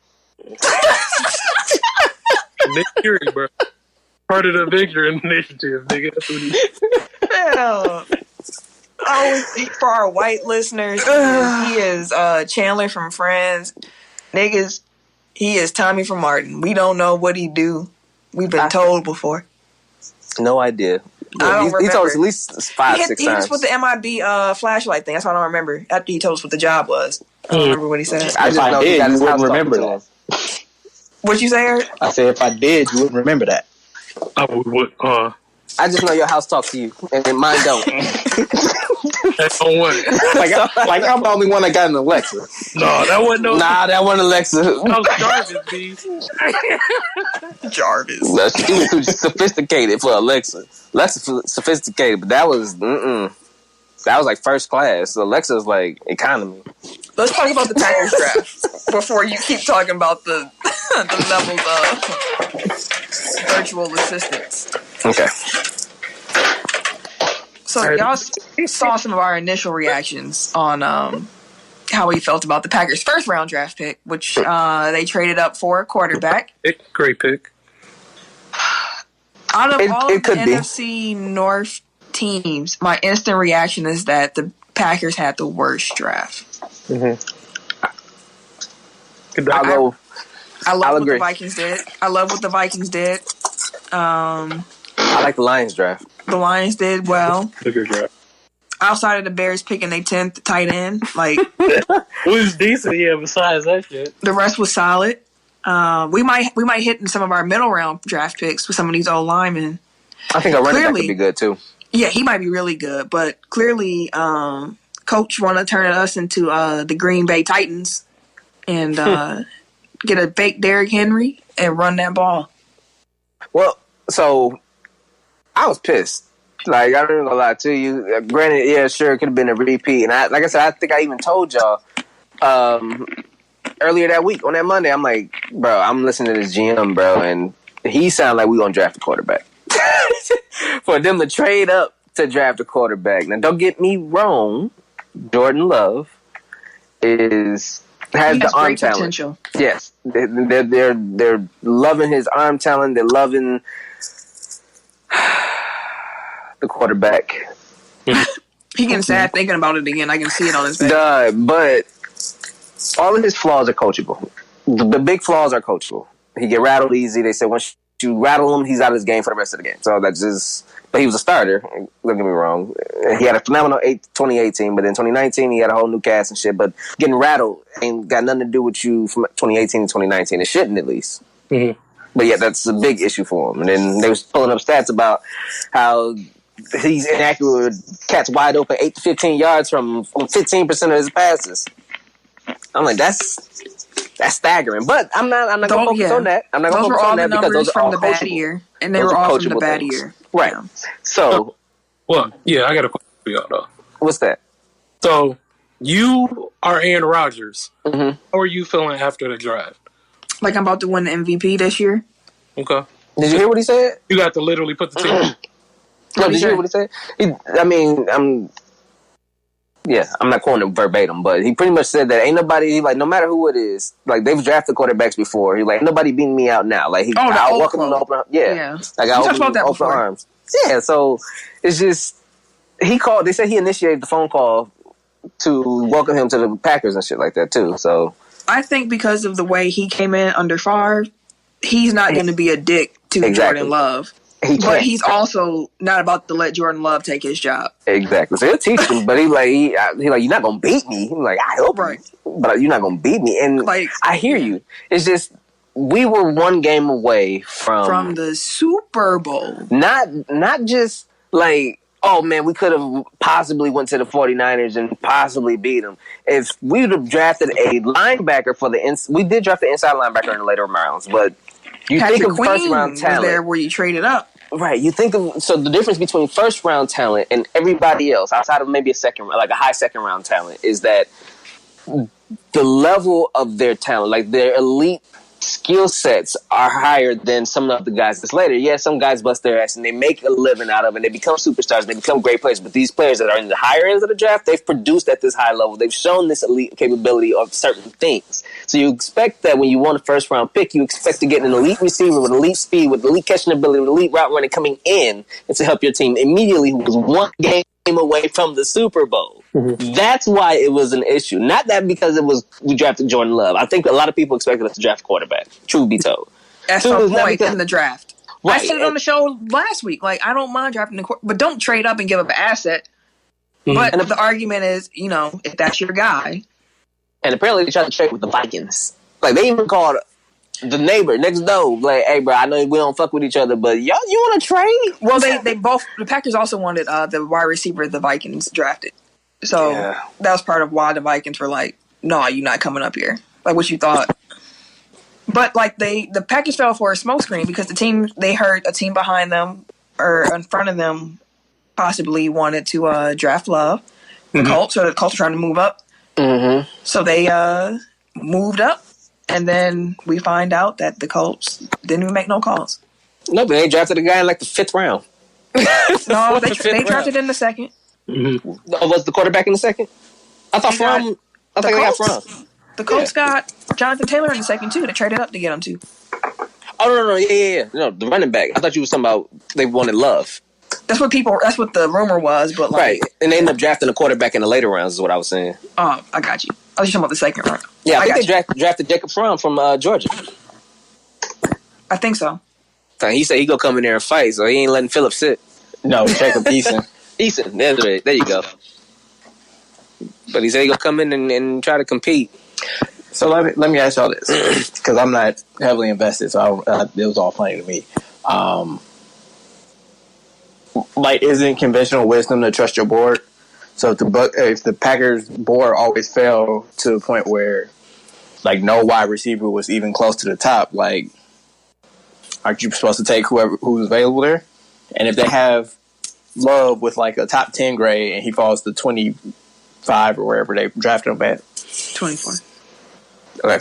Nick Fury, bro. Part of the Victor Initiative, nigga. That's what he... For our white listeners, he is Chandler from Friends. Niggas, he is Tommy from Martin. We don't know what he do. We've been told before. No idea. I don't remember. He told us at least 5-6 times. He just put the MIB flashlight thing. That's what I don't remember. After he told us what the job was. I don't remember what he said. I just know he got his house remember that. What you say, Eric? I said if I did, you wouldn't remember that. I would. I just know your house talks to you, and mine don't. That's on one. Like I'm the only one that got an Alexa. No, that wasn't no. Nah, that wasn't Alexa. That was Jarvis, B. Jarvis. No, she was too sophisticated for Alexa. Alexa sophisticated, but that was that was like first class. So Alexa was like economy. Let's talk about the Packers draft before you keep talking about the levels of virtual assistants. Okay. So y'all saw some of our initial reactions on how we felt about the Packers' first round draft pick, which they traded up for a quarterback. Great pick. Out of all of the NFC North teams, my instant reaction is that the Packers had the worst draft. Mm-hmm. I love what the Vikings did. I like the Lions draft. The Lions did well. Good draft. Outside of the Bears picking their 10th tight end, like it was decent, yeah. Besides that shit, the rest was solid. We might hit in some of our middle round draft picks with some of these old linemen. I think our running back could be good too. Yeah, he might be really good, but clearly, Coach want to turn us into the Green Bay Titans and get a fake Derrick Henry and run that ball. Well, so I was pissed Like, I'm not even gonna lie to you. Granted, yeah, sure, it could have been a repeat. And like I said, I think I even told y'all earlier that week on that Monday. I'm like, bro, I'm listening to this GM, bro, and he sounded like we gonna draft a quarterback. For them to trade up to draft a quarterback. Now, don't get me wrong. Jordan Love has the arm great talent. Potential. Yes, they're loving his arm talent. They're loving the quarterback. He getting sad thinking about it again. I can see it on his face. But all of his flaws are coachable. The big flaws are coachable. He get rattled easy. They say once you rattle him, he's out of his game for the rest of the game. So that's just. But he was a starter. Don't get me wrong. He had a phenomenal 2018, but in 2019 he had a whole new cast and shit. But getting rattled ain't got nothing to do with you from 2018 to 2019. It shouldn't, at least. Mm-hmm. But yeah, that's a big issue for him. And then they was pulling up stats about how he's inaccurate with cats wide open 8 to 15 yards from 15% of his passes. I'm like, that's staggering. But I'm not gonna focus on that. I'm not gonna focus on that because those are all from the bad year, and they were all from the bad year. Right. Yeah. So, well, yeah, I got a question for y'all though. What's that? So, you are Aaron Rodgers. Mm-hmm. How are you feeling after the draft? Like I'm about to win the MVP this year. Okay. Did you hear what he said? You got to literally put the team. No, did you hear what he said? I'm not quoting him verbatim, but he pretty much said that ain't nobody, like, no matter who it is, like, they've drafted quarterbacks before. He's like, nobody beating me out now. Like, I'll welcome him to open arms. Yeah. Like, I'll welcome him to open arms. Yeah, so it's just, they said he initiated the phone call to welcome him to the Packers and shit like that, too. So I think because of the way he came in under Favre, he's not going to be a dick to Jordan Love. But he's also not about to let Jordan Love take his job. Exactly. So he'll teach him, but he's like, you're not going to beat me. He's like, I hope but you're not going to beat me. And like, I hear you. It's just, we were one game away from the Super Bowl. Not just like, oh man, we could have possibly went to the 49ers and possibly beat them. If we would have drafted a linebacker we did draft the inside linebacker in the later rounds, but you Patrick think of Queen first round talent. Was there where you traded up. Right. You think of, so the difference between first round talent and everybody else outside of maybe a high second round talent is that the level of their talent, like their elite skill sets are higher than some of the guys that's later. Yeah, some guys bust their ass and they make a living out of it. And they become superstars. They become great players. But these players that are in the higher ends of the draft, they've produced at this high level. They've shown this elite capability of certain things. So you expect that when you want a first round pick, you expect to get an elite receiver with elite speed, with elite catching ability, with elite route running coming in and to help your team immediately, who was one game away from the Super Bowl. Mm-hmm. That's why it was an issue. Not that because we drafted Jordan Love. I think a lot of people expected us to draft a quarterback. Truth be told. At some point in the draft. Right. I said it on the show last week. Like, I don't mind drafting the quarterback, but don't trade up and give up an asset. Mm-hmm. But the argument is, if that's your guy. And apparently they tried to trade with the Vikings. Like, they even called the neighbor next door, like, hey, bro, I know we don't fuck with each other, but y'all, you want to trade? Well, they both, the Packers also wanted the wide receiver the Vikings drafted. So that was part of why the Vikings were like, no, you're not coming up here. Like what you thought. But like the Packers fell for a smokescreen because they heard a team behind them or in front of them possibly wanted to draft Love. The Colts, so the Colts were trying to move up. Mm-hmm. So they moved up. And then we find out that the Colts didn't even make no calls. No, but they drafted a guy in like the 5th round. No, they drafted in the 2nd. Mm-hmm. Was the quarterback in the 2nd? I thought they got from. The Colts got Jonathan Taylor in the 2nd too. They traded up to get him too. Oh no, yeah. No, the running back. I thought you was talking about they wanted Love. That's what the rumor was, but like, right. And they ended up drafting a quarterback in the later rounds is what I was saying. Oh, I got you. I was talking about the 2nd round. Yeah, I think they drafted Jacob Fromm from Georgia. I think so. He said he gonna come in there and fight, so he ain't letting Phillips sit. No, Jacob Eason. Eason, that's right. There you go. But he said he gonna come in and try to compete. So let me ask y'all this, because I'm not heavily invested, so it was all funny to me. Like, isn't conventional wisdom to trust your board? So if the Packers board always fell to the point where, like, no wide receiver was even close to the top, like, aren't you supposed to take who's available there? And if they have Love with like a top 10 grade, and he falls to 25 or wherever they drafted him at. 24. Okay.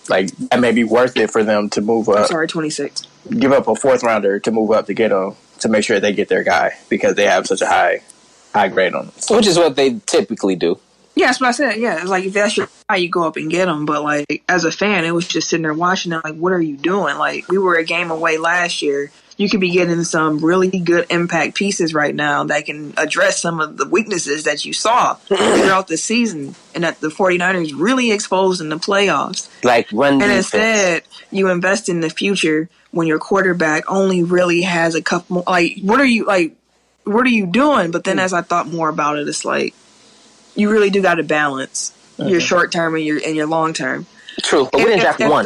Like that may be worth it for them to move up. I'm sorry, 26. Give up a 4th rounder to move up to get him, to make sure they get their guy, because they have such a high grade on them. Which is what they typically do. Yeah, that's what I said. Yeah, it's like if that's your guy, you go up and get him. But like as a fan, it was just sitting there watching it. Like, what are you doing? Like, we were a game away last year. You could be getting some really good impact pieces right now that can address some of the weaknesses that you saw throughout the season and that the 49ers really exposed in the playoffs. Like run defense. And instead, you invest in the future when your quarterback only really has a couple more. Like, what are you doing? But then as I thought more about it, it's like, you really do got to balance your short term and your long term. True, but we didn't draft one.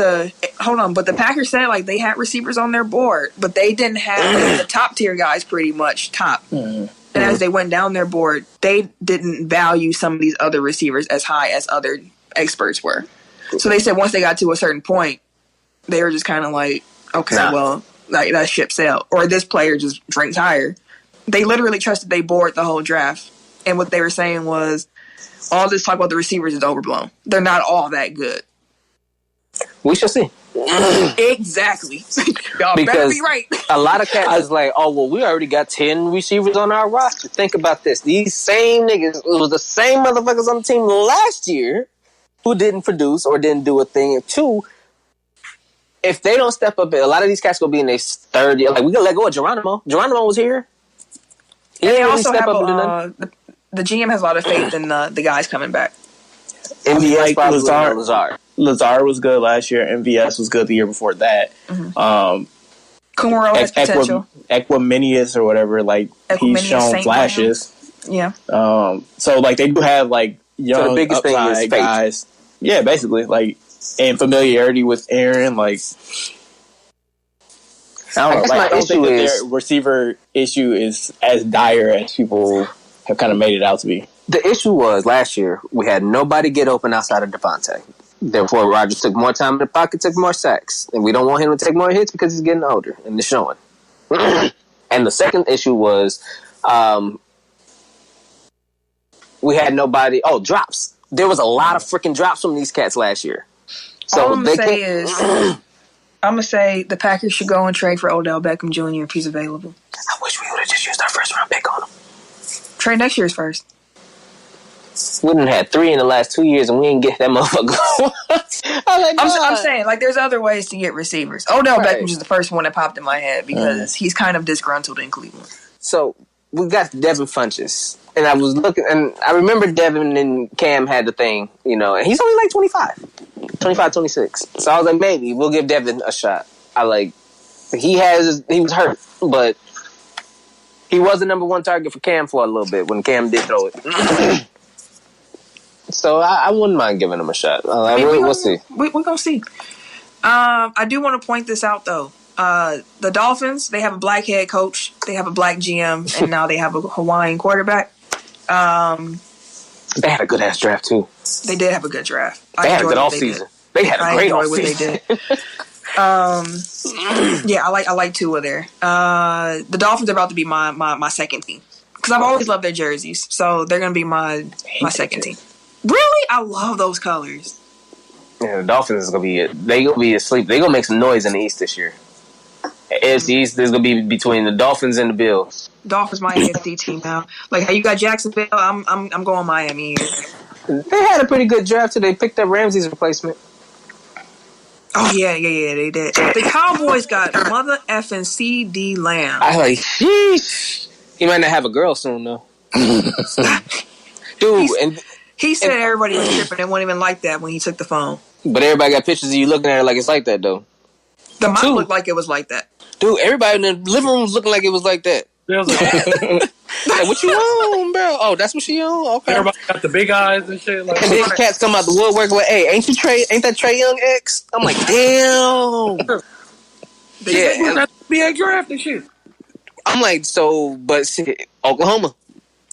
Hold on, but the Packers said like they had receivers on their board, but they didn't have the top tier guys pretty much top. And as they went down their board, they didn't value some of these other receivers as high as other experts were. So they said once they got to a certain point, they were just kind of like, okay, well, like that ship sailed, or this player just drinks higher. They literally trusted they board the whole draft, and what they were saying was, all this talk about the receivers is overblown. They're not all that good. We shall see. Exactly. Y'all better be right. A lot of cats is like, oh, well, we already got 10 receivers on our roster. Think about this. These same niggas, it was the same motherfuckers on the team last year who didn't produce or didn't do a thing. And 2, if they don't step up, a lot of these cats going to be in their third year. Like, we going to let go of Geronimo. Geronimo was here. He didn't really step up and do nothing. The GM has a lot of faith in the guys coming back. MVS probably Lazard was good last year. MVS was good the year before that. Kumaro has potential. Equiminius or whatever, like he's shown flashes. Yeah. So like they do have like young, so the biggest thing is guys. Yeah, basically like, and familiarity with Aaron. Like I don't know. Like, I don't think that their receiver issue is as dire as people have kind of made it out to be. The issue was last year we had nobody get open outside of Devontae. Therefore, Rodgers took more time in the pocket, took more sacks, and we don't want him to take more hits because he's getting older, and it's showing. And the second issue was we had nobody. Oh, drops. There was a lot of freaking drops from these cats last year. So all I'm gonna say is, I'm gonna say the Packers should go and trade for Odell Beckham Jr. if he's available. I wish we would have just used our first round pick on him. Trade next year's first. We done had 3 in the last 2 years, and we didn't get that motherfucker. I'm saying, like, there's other ways to get receivers. Odell Beckham was the first one that popped in my head because he's kind of disgruntled in Cleveland. So we got Devin Funchess, and I was looking, and I remember Devin and Cam had the thing, you know, and he's only like 25, 26. So I was like, maybe we'll give Devin a shot. He was hurt, but he was the number one target for Cam for a little bit when Cam did throw it. So I wouldn't mind giving him a shot. We'll see. We're going to see. I do want to point this out, though. The Dolphins, they have a black head coach. They have a black GM. And now they have a Hawaiian quarterback. They had a good-ass draft, too. They did have a good draft. They had a good offseason. They had a great offseason. Yeah, I like Tua there. The Dolphins are about to be my second team. Because I've always loved their jerseys. So they're going to be my second team. Really? I love those colors. Yeah, the Dolphins is gonna be they gonna be asleep. They gonna make some noise in the East this year. AFC East is gonna be between the Dolphins and the Bills. Dolphins my AFC team now. Like how you got Jacksonville, I'm going Miami here. They had a pretty good draft too. They picked up Ramsey's replacement. Oh yeah, they did. The Cowboys got mother effing CD Lamb. I like, sheesh. He might not have a girl soon though. Dude, he said everybody was tripping and wasn't even like that when he took the phone. But everybody got pictures of you looking at it like it's like that, though. The mic looked like it was like that. Dude, everybody in the living room was looking like it was like that. Like, what you on, bro? Oh, that's what she on? Okay. Everybody got the big eyes and shit. Like, and then cats come out the woodwork like, hey, ain't that Trae Young ex? I'm like, damn. Yeah. That's NBA draft and shit. I'm like, so, but shit, Oklahoma.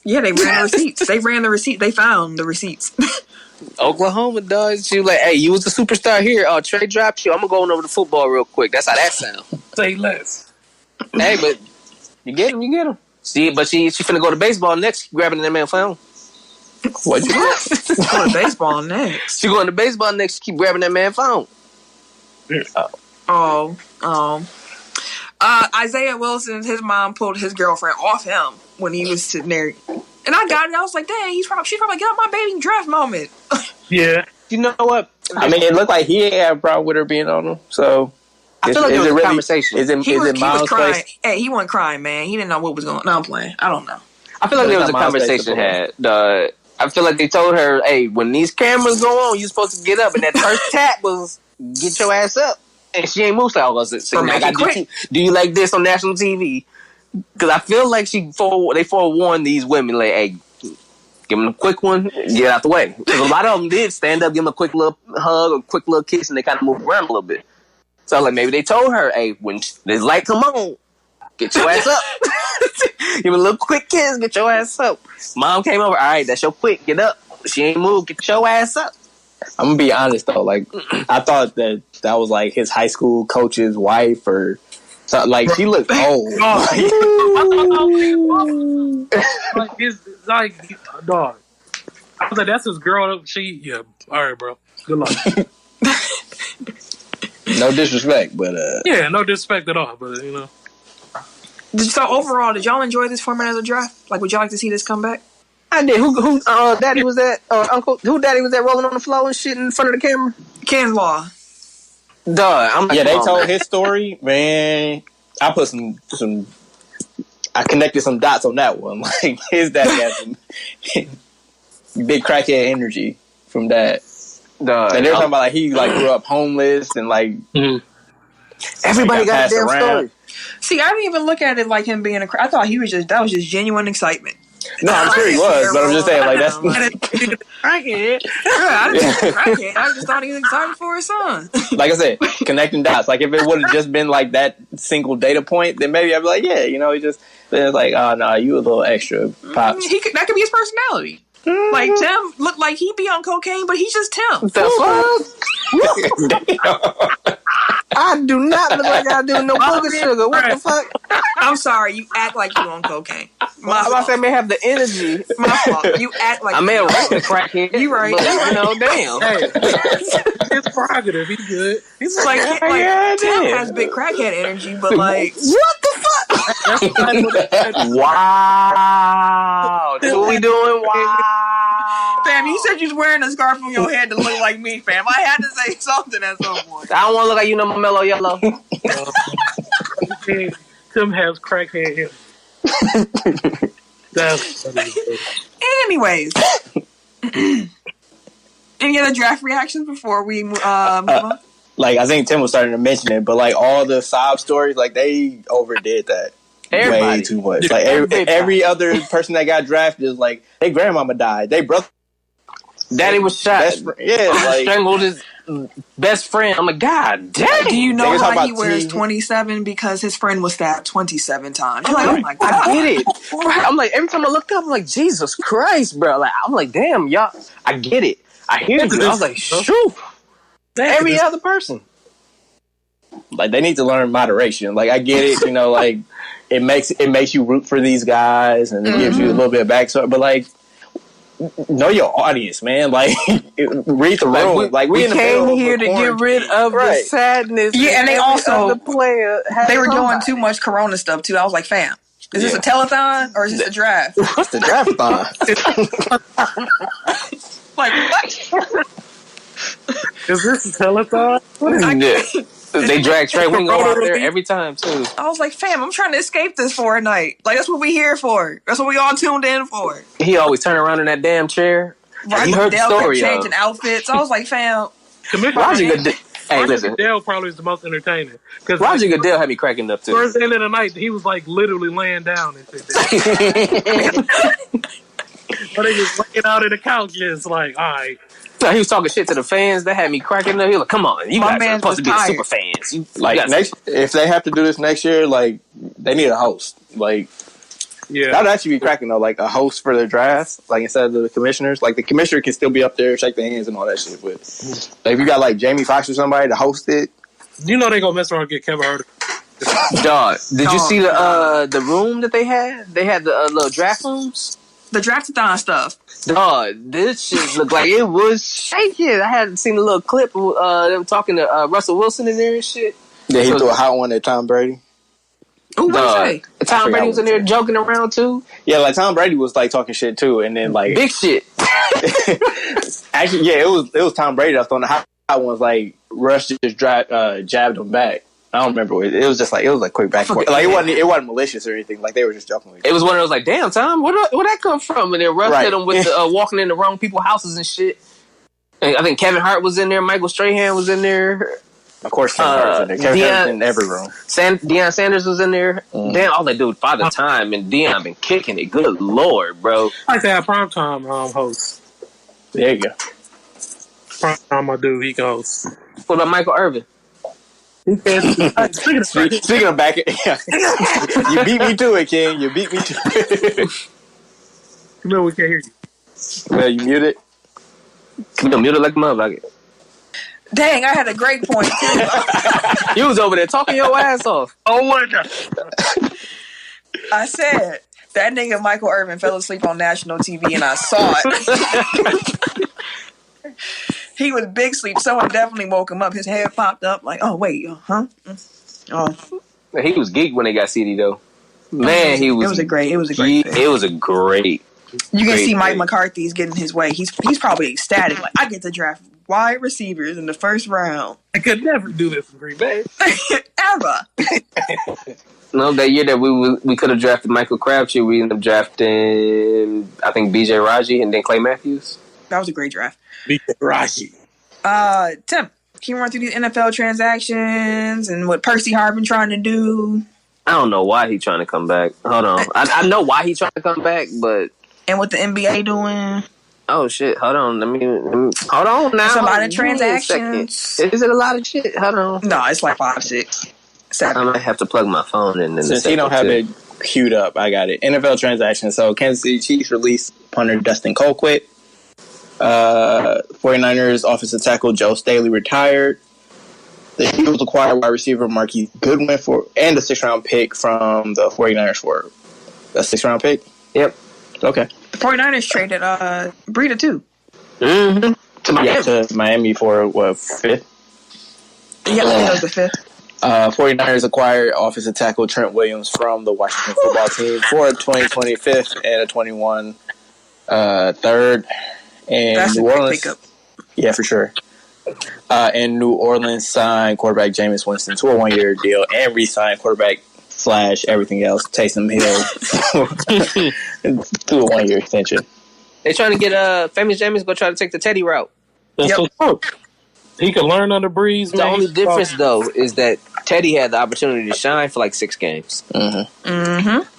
Yeah, they ran the receipts. They found the receipts. Oklahoma, dog. She was like, hey, you was the superstar here. Oh, Trey dropped you. I'm going to go over to football real quick. That's how that sound. Say less. Hey, but you get him. She finna go to baseball next. She grabbing that man phone. What you Going to baseball next. She going to baseball next. She keep grabbing that man phone. Isaiah Wilson, his mom pulled his girlfriend off him when he was sitting there. And I got it. I was like, dang, she's probably get out my baby draft moment. Yeah. You know what? I mean, it looked like he had a problem with her being on him. So I feel like there was a conversation. He was crying. Hey, he wasn't crying, man. He didn't know what was going on. No, I'm playing. I don't know. I feel like there was a conversation had. I feel like they told her, hey, when these cameras go on, you're supposed to get up. And that first tap was, get your ass up. And she ain't moved. So I was like, do you like this on national TV? Because I feel like they forewarned these women, like, hey, give them a quick one, get out the way. Because a lot of them did stand up, give them a quick little hug, a quick little kiss, and they kind of moved around a little bit. So like maybe they told her, hey, when this light come on, get your ass up. Give a little quick kiss, get your ass up. Mom came over, all right, that's your quick, get up. She ain't moved, get your ass up. I'm gonna be honest though, like I thought that was like his high school coach's wife or something. Like she looked old. Dog. I was like, that's his girl. Yeah. All right, bro. Good luck. No disrespect, but yeah, no disrespect at all, but you know. So overall, did y'all enjoy this format of the draft? Like, would y'all like to see this come back? I did. Who daddy was that? Uncle? Who daddy was that rolling on the floor and shit in front of the camera? Ken Law. Duh. They told his story, man. I put some. I connected some dots on that one. Like his dad got some big crackhead energy from that. Duh. And they were talking about like he like grew up homeless and like everybody got a damn story. See, I didn't even look at it like him being a. I thought that was just genuine excitement. No, I'm sure he was, but I'm just saying like that's. Crackhead. I didn't think crackhead. I just thought he was excited for his son. Like I said, connecting dots. Like if it would have just been like that single data point, then maybe I'd be like, yeah, you know, he just. Then it's like, oh no, you a little extra, pops. That could be his personality. Like Tim looked like he'd be on cocaine, but he's just Tim. The fuck? I do not look like I do no booger sugar. What the fuck? I'm sorry, you act like you on cocaine. My fault. I may have the energy. My fault. You act like I may have wrecked the crackhead. You right. But, you know, damn. Hey, it's prerogative. He's good. He's like Tim has big crackhead energy, but like what the fuck? Wow. That's what we doing? Wow. Fam, you said you was wearing a scarf on your head to look like me, fam. I had to say something at some point. I don't want to look like you know my mellow yellow. Tim has crackhead hair. That's funny. Anyways. Any other draft reactions before we move on? Like I think Tim was starting to mention it, but like all the sob stories, like they overdid that. Everybody. Way too much. Like every other person that got drafted is like, their grandmama died. They brother. Daddy was shot. Like strangled his best friend. I'm like, God damn. Do you know why he wears 27? Because his friend was stabbed 27 times. You're like, oh my God. I get it. I'm like, every time I looked up, I'm like, Jesus Christ, bro. Like, I'm like, damn, y'all. I get it. I hear you. I was like, shoot. Every other person. Like, they need to learn moderation. Like, I get it, you know, like, it makes you root for these guys and it gives you a little bit of backstory, but like, know your audience, man. Like, read the room. We came here to get rid of the sadness. Yeah, and they also they were doing too much Corona stuff too. I was like, fam, is this a telethon or is this a draft? What's the draft-thon? Like, what? Is this a telethon? They drag Trey Wing out there every time too. I was like, fam, I'm trying to escape this for a night. Like, that's what we here for. That's what we all tuned in for. He always turn around in that damn chair. Right, he heard the story, changing outfits. I was like, fam. Roger Goodell probably is the most entertaining. Roger Goodell had me cracking up too. Towards the end of the night, he was like literally laying down and shit. But he was laying out in the couch, just like, all right. So he was talking shit to the fans. That had me cracking up. He was like, "Come on, you guys are supposed to be the super fans." If they have to do this next year, like they need a host. Like, yeah, that'd actually be cracking though. Like a host for their drafts, like instead of the commissioners. Like the commissioner can still be up there, shake their hands and all that shit. But like, if you got like Jamie Foxx or somebody to host it, you know they gonna mess around and get Kevin Hart. Dog, did you see the room that they had? They had the little draft rooms. The draftathon stuff. Dog, this shit looked like it was shaking. I hadn't seen a little clip of them talking to Russell Wilson in there and shit. Yeah, he threw a hot one at Tom Brady. Ooh, what you say? Tom Brady was in there joking around too. Yeah, like Tom Brady was like talking shit too, and then like big shit. Actually, yeah, it was Tom Brady that was on the hot ones. Like Russ just jabbed him back. I don't remember. It was just like quick back and forth. Like it wasn't malicious or anything. Like they were just joking with it. It was one of those like, damn, Tom, where that come from? And then Russ hit him with the, walking in the wrong people's houses and shit. And I think Kevin Hart was in there. Michael Strahan was in there. Of course, Kevin Hart was in there. Kevin Hart was in every room. Deion Sanders was in there. Damn, all they do is Father Time, and Deion been kicking it. Good Lord, bro. I like to have primetime host. There you go. Primetime, my dude, he goes. What about Michael Irvin? Speaking of back, you beat me to it, King. You beat me to it. No, we can't hear you. Well, you muted. Muted like a motherfucker. Dang, I had a great point too. You was over there talking your ass off. Oh my god! I said that nigga Michael Irvin fell asleep on national TV, and I saw it. He was big sleep. Someone definitely woke him up. His head popped up like, oh wait, huh? Oh, he was geeked when they got CD though. Man, he was. It was a great. It was a great. It was a great. You can see Mike McCarthy's getting his way. He's probably ecstatic. Like, I get to draft wide receivers in the first round. I could never do this in Green Bay. Ever. No, that year that we could have drafted Michael Crabtree, we ended up drafting, I think, B.J. Raji and then Clay Matthews. That was a great draft. B.J. Raji. Tim, can you run through these NFL transactions and what Percy Harvin trying to do? I don't know why he's trying to come back. Hold on. I know why he's trying to come back, but... And what the NBA doing? Oh, shit. Hold on. Let me hold on now. It's a lot of transactions. Is it a lot of shit? Hold on. No, it's like 5, 6, 7. I might have to plug my phone in. Since you don't have it queued up, I got it. NFL transactions. So Kansas City Chiefs released punter Dustin Colquitt. 49ers offensive tackle Joe Staley retired. The Eagles acquired wide receiver Marquise Goodwin and a 6th-round pick from the 49ers for a 6th-round pick? Yep. Okay. The 49ers traded Breida too. Mm-hmm. To Miami. Yeah, to Miami for what, 5th? Yeah, that was the 5th. 49ers acquired offensive tackle Trent Williams from the Washington football team for a 2020 5th and a 21 3rd. And that's New a Orleans, pickup. Yeah, for sure. And New Orleans signed quarterback Jameis Winston to a 1-year deal and re-signed quarterback / everything else Taysom Hill to a 1-year extension. They're trying to get famous Jameis go try to take the Teddy route. That's so true. He could learn under Breeze. The only difference, though, is that Teddy had the opportunity to shine for like 6 games. Mm-hmm. Mm-hmm.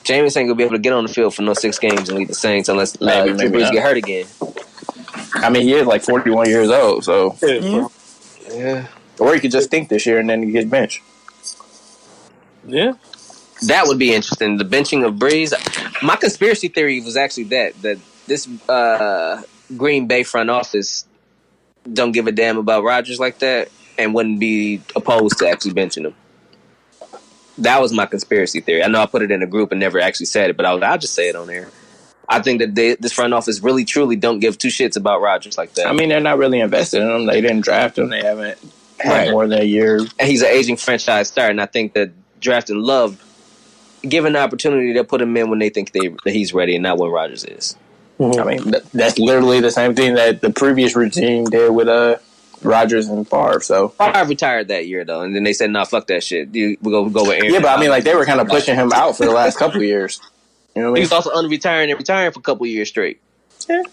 Jameis ain't gonna be able to get on the field for no 6 games and lead the Saints unless Drew Brees get hurt again. I mean, he is like 41 years old, so yeah. Or he could just think this year and then he gets benched. Yeah, that would be interesting. The benching of Breeze. My conspiracy theory was actually that this Green Bay front office don't give a damn about Rodgers like that and wouldn't be opposed to actually benching him. That was my conspiracy theory. I know I put it in a group and never actually said it, but I'll just say it on there. I think that this front office really, truly don't give 2 shits about Rodgers like that. I mean, they're not really invested in him. They didn't draft him. They haven't had more than a year. And he's an aging franchise star, and I think that drafting Love, given the opportunity, they'll put him in when they think that he's ready and not when Rodgers is. Mm-hmm. I mean, that's literally the same thing that the previous regime did with Rodgers and Favre. So Favre retired that year, though, and then they said, "No, fuck that shit. We'll go with Aaron." Yeah, but I mean, like they were kind of pushing him out for the last couple of years. You know what I mean? He was also unretiring and retiring for a couple of years straight. Yeah.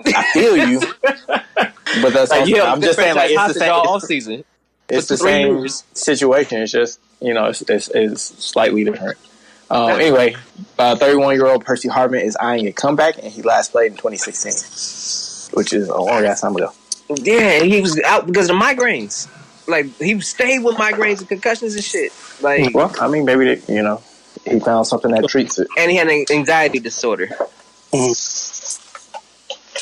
I feel you, but that's like, I'm just saying, like it's the same off season. It's the same situation. It's just it's slightly different. Anyway, 31-year-old Percy Harvin is eyeing a comeback, and he last played in 2016, which is a long ass time ago. Yeah, he was out because of migraines. Like he stayed with migraines and concussions and shit. Like, well, I mean, maybe he found something that treats it, and he had an anxiety disorder.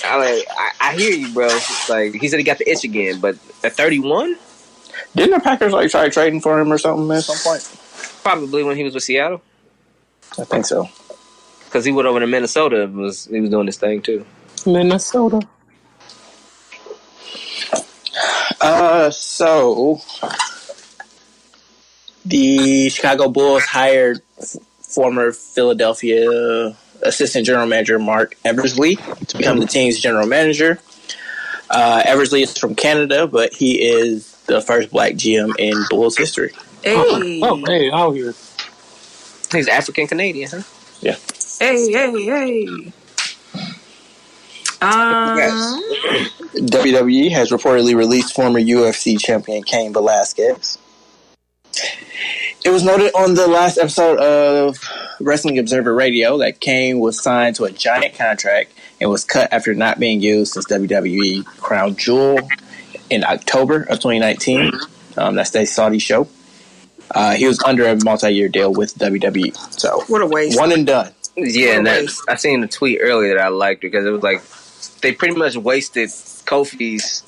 I hear you, bro. Like he said, he got the itch again, but at 31, Didn't the Packers like try trading for him or something at some point? Probably when he was with Seattle. I think so. Because he went over to Minnesota. He was doing this thing too. Minnesota. So the Chicago Bulls hired former Philadelphia assistant general manager Mark Eversley to become the team's general manager. Eversley is from Canada, but he is the first black GM in Bulls history. Hey. Hey, out here. He's African Canadian, huh? Yeah. Hey. WWE has reportedly released former UFC champion Cain Velasquez. It was noted on the last episode of Wrestling Observer Radio that Cain was signed to a giant contract and was cut after not being used since WWE Crown Jewel in October of 2019. That's the Saudi show. He was under a multi-year deal with WWE. So What a waste. One and done. Yeah, and I seen a tweet earlier that I liked because it was like they pretty much wasted Kofi's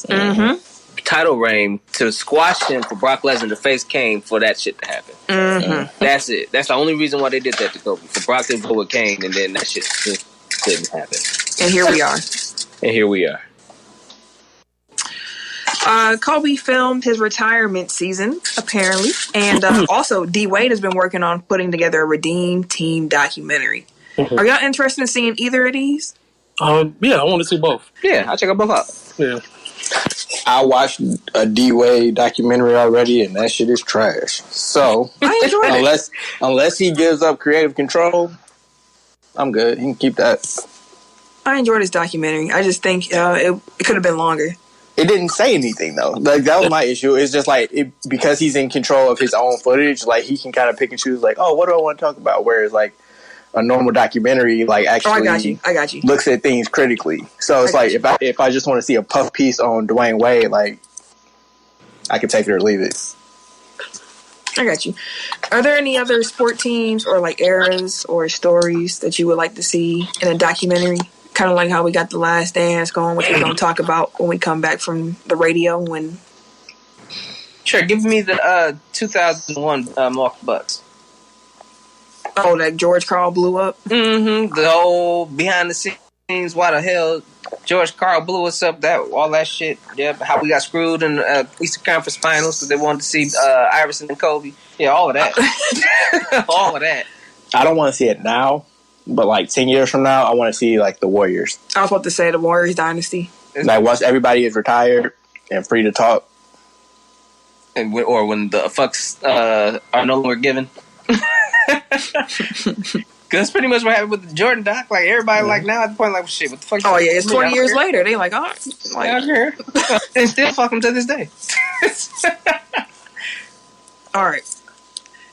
title reign to squash him for Brock Lesnar to face Kane for that shit to happen. That's it. That's the only reason why they did that to Kofi. For Brock to go with Kane, and then that shit just didn't happen. And here we are. Kobe filmed his retirement season, apparently. And also, D. Wade has been working on putting together a Redeem Team documentary. Are y'all interested in seeing either of these? Yeah, I want to see both. Yeah, I'll check them both out. Yeah. I watched a D-Wade documentary already, and that shit is trash. So, I enjoyed it. Unless he gives up creative control, I'm good. He can keep that. I enjoyed his documentary. I just think it could have been longer. It didn't say anything, though. Like, that was my issue. It's just like, because he's in control of his own footage, like, he can kind of pick and choose, like, oh, what do I want to talk about? Whereas, like, a normal documentary, like, actually I got you. looks at things critically. So it's like, if I just want to see a puff piece on Dwayne Wade, like, I can take it or leave it. I got you. Are there any other sport teams or, like, eras or stories that you would like to see in a documentary? Kind of like how we got The Last Dance going, which we're going to talk about when we come back from the radio. Sure, give me the 2001 Milwaukee Bucks. Oh, that George Karl blew up? Mm-hmm. The whole behind the scenes, why the hell George Karl blew us up, all that shit. Yeah, how we got screwed in the Eastern Conference Finals because they wanted to see Iverson and Kobe. Yeah, all of that. All of that. I don't want to see it now, but like 10 years from now, I want to see like the Warriors. I was about to say the Warriors dynasty. Like once everybody is retired and free to talk. Or when the fucks are no longer given. Because that's pretty much what happened with the Jordan doc. Like everybody, like now at the point, like shit, what the fuck? Oh yeah, it's 20 years later. They like, oh, like out here, and still fuck them to this day. All right,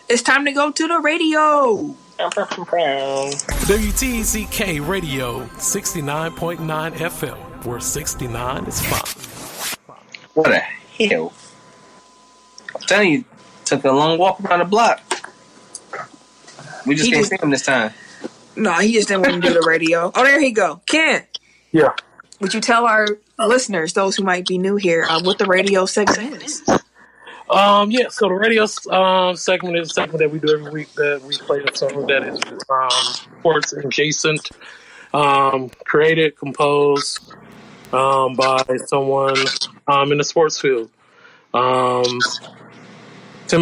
it's time to go to the radio. WTECK Radio 69.9 FM, where 69 is fine. What the hell? I'm telling you, took a long walk around the block. We just can't see him this time. No, he just didn't want to do the radio. Oh, there he go. Ken. Yeah. Would you tell our listeners, those who might be new here, what the radio segment is? Yeah, so the radio segment is a segment that we do every week that we play a song that is sports adjacent, created, composed by someone in the sports field. Tim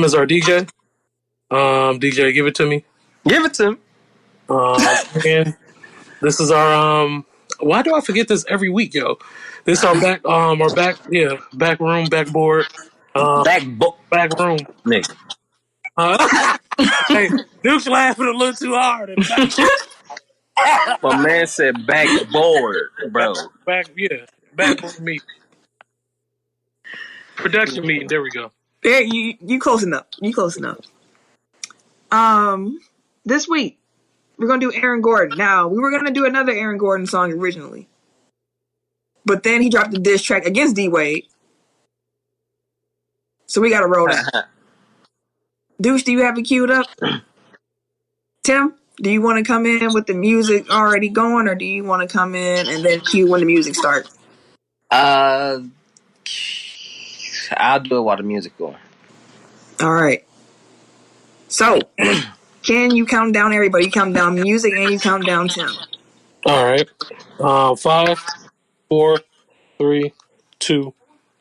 is our DJ. DJ, give it to me. Give it to him. And this is our why do I forget this every week, yo? This is our back room, backboard. Back room. Nigga. Hey, Duke's laughing a little too hard. My man said backboard, bro. Back room meeting. Production meeting, there we go. Yeah, you close enough. This week, we're going to do Aaron Gordon. Now, we were going to do another Aaron Gordon song originally. But then he dropped a diss track against D-Wade. So we got to roll it. Deuce, do you have it queued up? Tim, do you want to come in with the music already going, or do you want to come in and then cue when the music starts? I'll do it while the music going. All right. So, can you count down everybody? You count down music and you count down Tim. All right. 5, 4, 3, 2,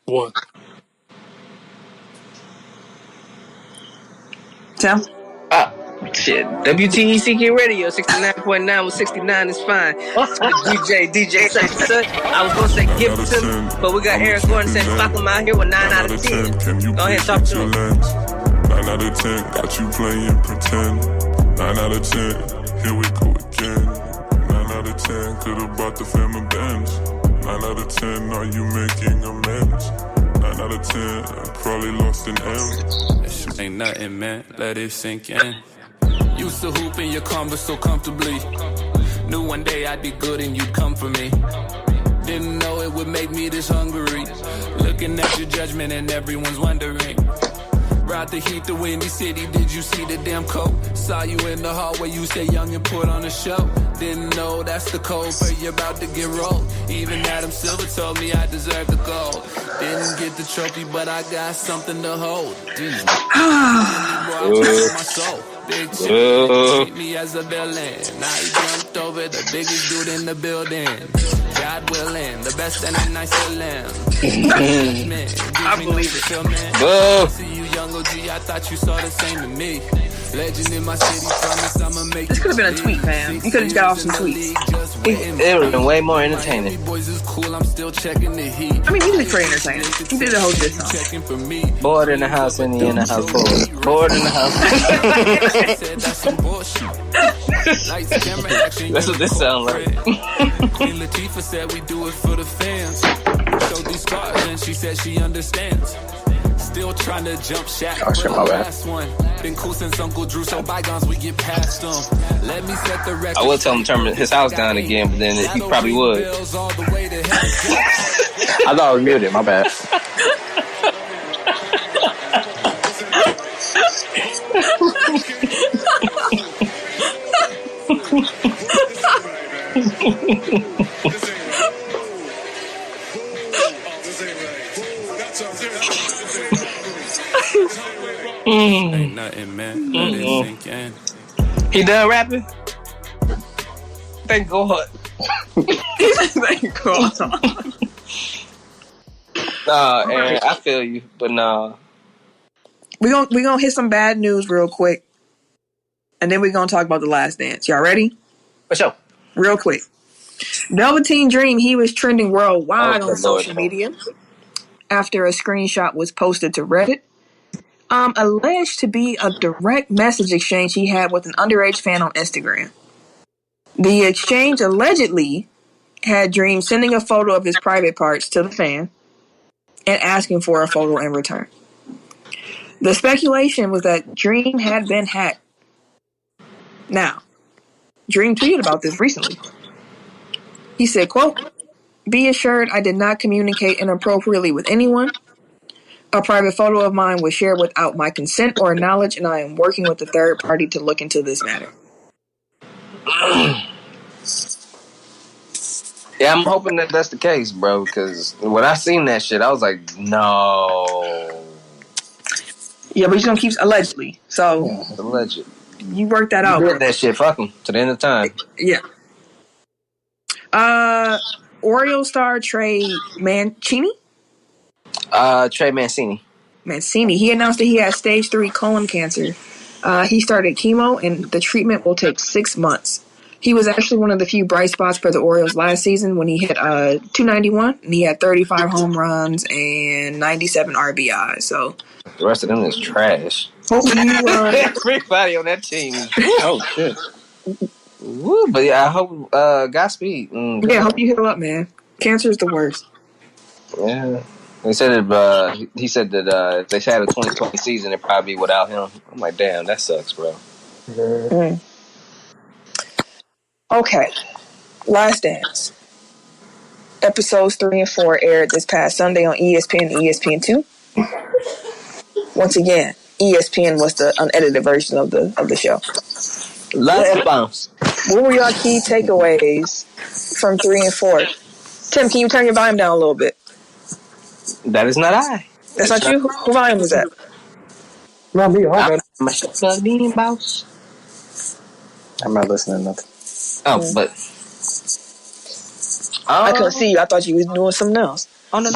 1. Tim? Shit. WTECK Radio 69.9 with 69 is fine. DJ such and such. I was gonna say give it to me, but we got Eric Gordon saying fuck him out here with 9 out of 10. Go ahead and talk to him. 9 out of 10, got you playing pretend. 9 out of 10, here we go again. 9 out of 10, could've bought the fam a Benz. 9 out of 10, are you making amends? 9 out of 10, probably lost an M. That shit ain't nothing, man, let it sink in. Used to hoop in your Converse so comfortably. Knew one day I'd be good and you'd come for me. Didn't know it would make me this hungry. Looking at your judgment and everyone's wondering. Brought the heat to Windy City, did you see the damn coat? Saw you in the hallway, you stay young and put on a show. Didn't know that's the code, but you're about to get rolled. Even Adam Silver told me I deserve the gold. Didn't get the trophy, but I got something to hold. Jeez. My soul. Big shit, treat me as a villain. Now he jumped over the biggest dude in the building. God willing, the best and the nice feeling. I believe it. See you, young OG, I thought you saw the same to me. Legend in my city, promise I'ma make. This could have been a tweet, man. You could have got off some tweets. It would have been way more entertaining. I mean, music's pretty entertaining. He did the whole diss song. Bored in the house, and he in the house bored. Bored in the house. That's what this sounds like. Queen Latifah said we do it for the fans. Showed these scars and she said she understands. Still trying to jump shack. Oh shit, my bad. Been cool since Uncle Drew, so bygones we get past them. Let me set the record. I would tell him to turn his house down again, but then he probably would. I thought I was muted, my bad. Ain't nothing, man. Let it sink in. He done rapping? Thank God. Thank God. Aaron, I feel you, but nah. We gonna hit some bad news real quick, and then we're gonna talk about The Last Dance. Y'all ready? For sure. Real quick. Velveteen Dream, he was trending worldwide on social media after a screenshot was posted to Reddit. Alleged to be a direct message exchange he had with an underage fan on Instagram. The exchange allegedly had Dream sending a photo of his private parts to the fan and asking for a photo in return. The speculation was that Dream had been hacked. Now, Dream tweeted about this recently. He said, quote, "Be assured I did not communicate inappropriately with anyone. A private photo of mine was shared without my consent or knowledge, and I am working with a third party to look into this matter." Yeah, I'm hoping that that's the case, bro, because when I seen that shit, I was like, no. Yeah, but he's going to keep allegedly. So, Alleged. You work that out. You did that shit, fuck him, to the end of time. Yeah. Oreo star Trey Mancini? Trey Mancini. He announced that he has stage 3 colon cancer. He started chemo, and the treatment will take 6 months. He was actually one of the few bright spots for the Orioles last season when he hit 291, and he had 35 home runs and 97 RBIs. So the rest of them is trash. Hopefully, everybody on that team. Oh shit. Woo, but yeah, I hope Godspeed. Yeah, I hope you heal up, man. Cancer is the worst. Yeah. He said that if they had a 2020 season, it'd probably be without him. I'm like, damn, that sucks, bro. Mm. Okay. Last Dance. Episodes 3 and 4 aired this past Sunday on ESPN and ESPN2. Once again, ESPN was the unedited version of the show. Last bounce. What were your key takeaways from 3 and 4? Tim, can you turn your volume down a little bit? That is not I. That's not you? Who volume is that? Not me. I got Machine Boss. I'm not listening to nothing. Oh, but I couldn't see you. I thought you was doing something else. Oh no.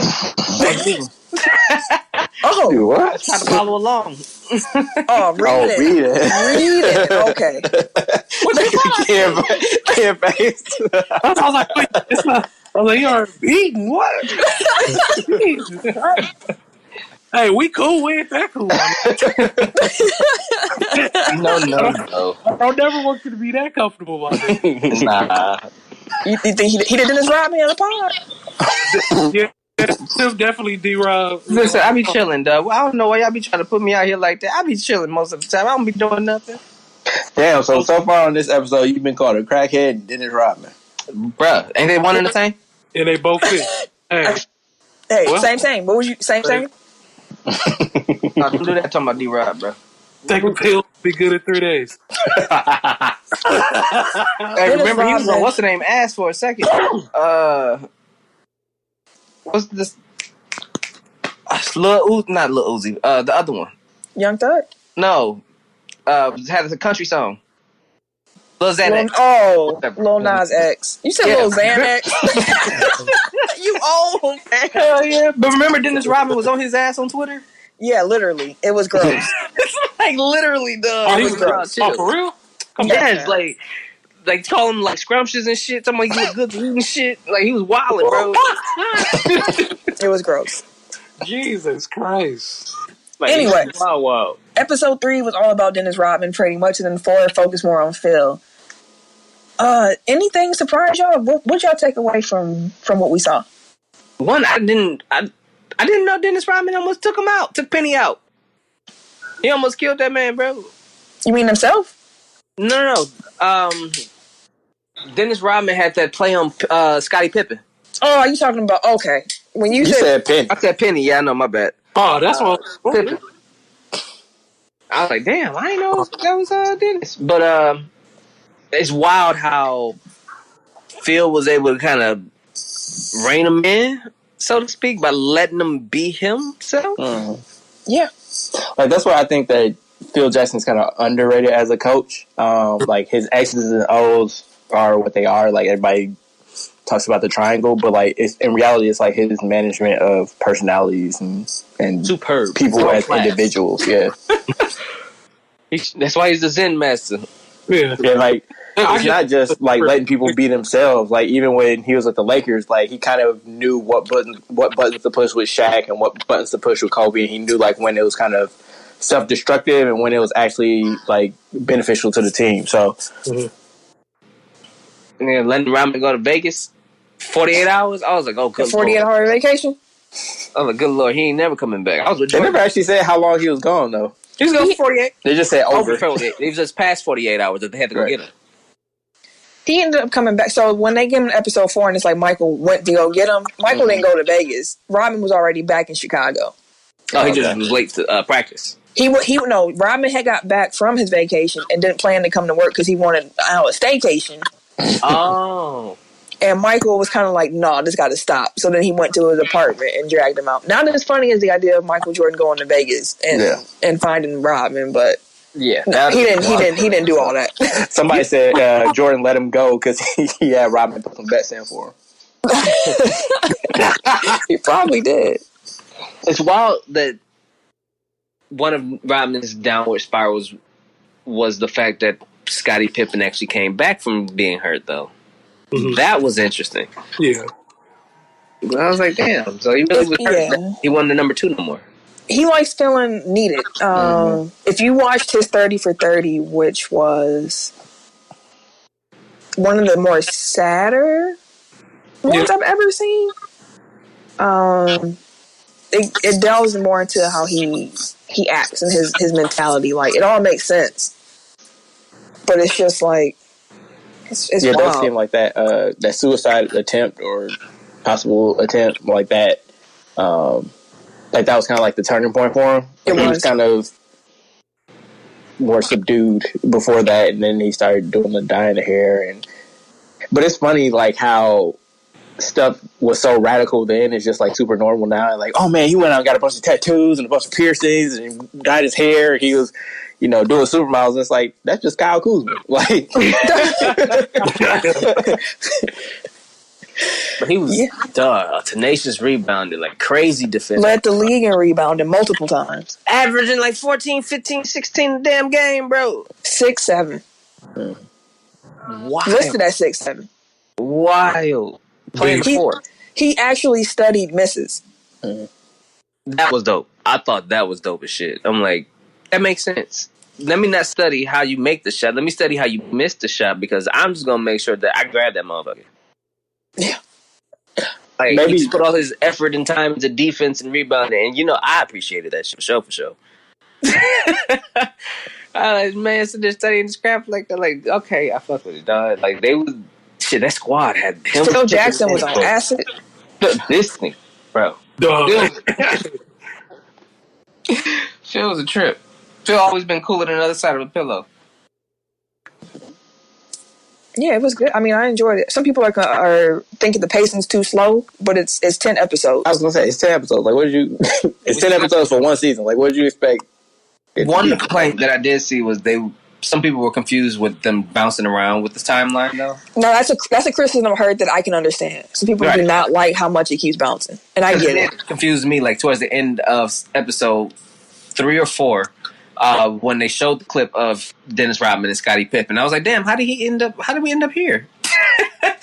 Oh, Dude, what? Try to follow along. read read it. Read it. Okay. Can't face. I was like, wait, it's not. I was like, you are eating what? Hey, we cool. We ain't that cool. No. I don't never want you to be that comfortable about this. Nah. You think he did Dennis Rodman on the pod? Yeah, Tim definitely D-Rob. Listen, I be chilling, dog. I don't know why y'all be trying to put me out here like that. I be chilling most of the time. I don't be doing nothing. Damn, so far on this episode, you've been called a crackhead and Dennis Rodman. Bruh, ain't they one and the same? And they both fit. Hey, Hey, same. What was you same? No, don't do that talking about D-Rob, bro. take a pill, be good in 3 days. Hey, remember he was on what's the name ass for a second. What's this? Not Lil Uzi. The other one. Young Thug? No. Had a country song. Lil Xanax. Lil Nas X. You said Lil Xanax? You old, man. Hell yeah. But remember Dennis Rodman was on his ass on Twitter? Yeah, literally. It was gross. Like literally, dog. Oh, It he was was gross. oh, for real? Yes, like call him like scrumptious and shit. Talking about he was good to eat and shit. Like he was wilding, bro. It was gross. Jesus Christ. Like, Anyway. wow. Episode 3 was all about Dennis Rodman pretty much, and then 4 focused more on Phil. Anything surprise y'all? What y'all take away from what we saw? One, I didn't know Dennis Rodman almost took Penny out. He almost killed that man, bro. You mean himself? No. Dennis Rodman had that play on Scottie Pippen. Oh, are you talking about? Okay, when you said Penny. I said Penny. Yeah, I know. My bad. Oh, that's what Pippen. I was like, damn, I didn't know that was Dennis. But it's wild how Phil was able to kind of rein him in, so to speak, by letting him be himself. Yeah. Like, that's why I think that Phil Jackson's kind of underrated as a coach. Like, his X's and O's are what they are. Like, everybody talks about the triangle, but like in reality, it's like his management of personalities and superb people as individuals. Yeah, that's why he's the Zen master. Yeah, like it's not just like letting people be themselves. Like even when he was at the Lakers, like he kind of knew what buttons to push with Shaq and what buttons to push with Kobe, and he knew like when it was kind of self-destructive and when it was actually like beneficial to the team. So. And then letting Rodman go to Vegas, 48 hours. I was like, oh, good 48-hour vacation. I was like, good Lord, he ain't never coming back. I was with They Jordan. never actually said how long he was gone though. He was gone for 48. They just said over 48. It was just past 48 hours that they had to go get him. He ended up coming back. So when they gave him episode 4, and it's like Michael went to go get him. Michael didn't go to Vegas. Rodman was already back in Chicago. Oh, he just was late to practice. Rodman had got back from his vacation and didn't plan to come to work because he wanted a staycation. Oh. And Michael was kind of like, no, this got to stop. So then he went to his apartment and dragged him out. Not as funny as the idea of Michael Jordan going to Vegas and finding Rodman, but yeah, he didn't do all that. Somebody said Jordan let him go because he had Rodman put some bets in for him. He probably did. It's wild that one of Rodman's downward spirals was the fact that Scottie Pippen actually came back from being hurt, though. Mm-hmm. That was interesting. Yeah. I was like, damn. So he really was hurt. Yeah. He wasn't the number 2 no more. He likes feeling needed. If you watched his 30 for 30, which was one of the more sadder ones I've ever seen, it delves more into how he acts and his mentality. Like, it all makes sense. But it's just like, it's it wild. does seem like that suicide attempt or possible attempt like that. Like that was kind of like the turning point for him. He was kind of more subdued before that, and then he started doing the dyeing the hair. But it's funny, like how stuff was so radical then, it's just like super normal now. And like, oh man, he went out and got a bunch of tattoos and a bunch of piercings and dyed his hair. He was, doing supermodels. And it's like, that's just Kyle Kuzma. Like, but he was a tenacious rebounder, like crazy defender. Led the league in rebounding multiple times. Averaging like 14, 15, 16 a damn game, bro. 6'7". Wild. Listed at 6'7". Wild. Playing four. He actually studied misses. That was dope. I thought that was dope as shit. I'm like, that makes sense. Let me not study how you make the shot. Let me study how you miss the shot, because I'm just gonna make sure that I grab that motherfucker. Yeah. Like, maybe he put all his effort and time into defense and rebounding, and I appreciated that shit for sure. I like, man, so they're studying this crap like that. Like, okay, I fuck with it, dog. Like, they was shit. That squad had him. Phil Jackson was on acid. This thing, bro. Phil was a trip. Phil always been cooler than the other side of a pillow. Yeah, it was good. I mean, I enjoyed it. Some people are thinking the pacing's too slow, but it's 10 episodes. I was gonna say it's 10 episodes. Like, what did you? It's 10 episodes for one season. Like, what did you expect? One complaint that I did see was some people were confused with them bouncing around with the timeline, though. No, that's a criticism I heard that I can understand. Some people do not like how much it keeps bouncing, and I get it. It confused me, like towards the end of episode 3 or 4. When they showed the clip of Dennis Rodman and Scottie Pippen, I was like, "Damn, how did we end up here?"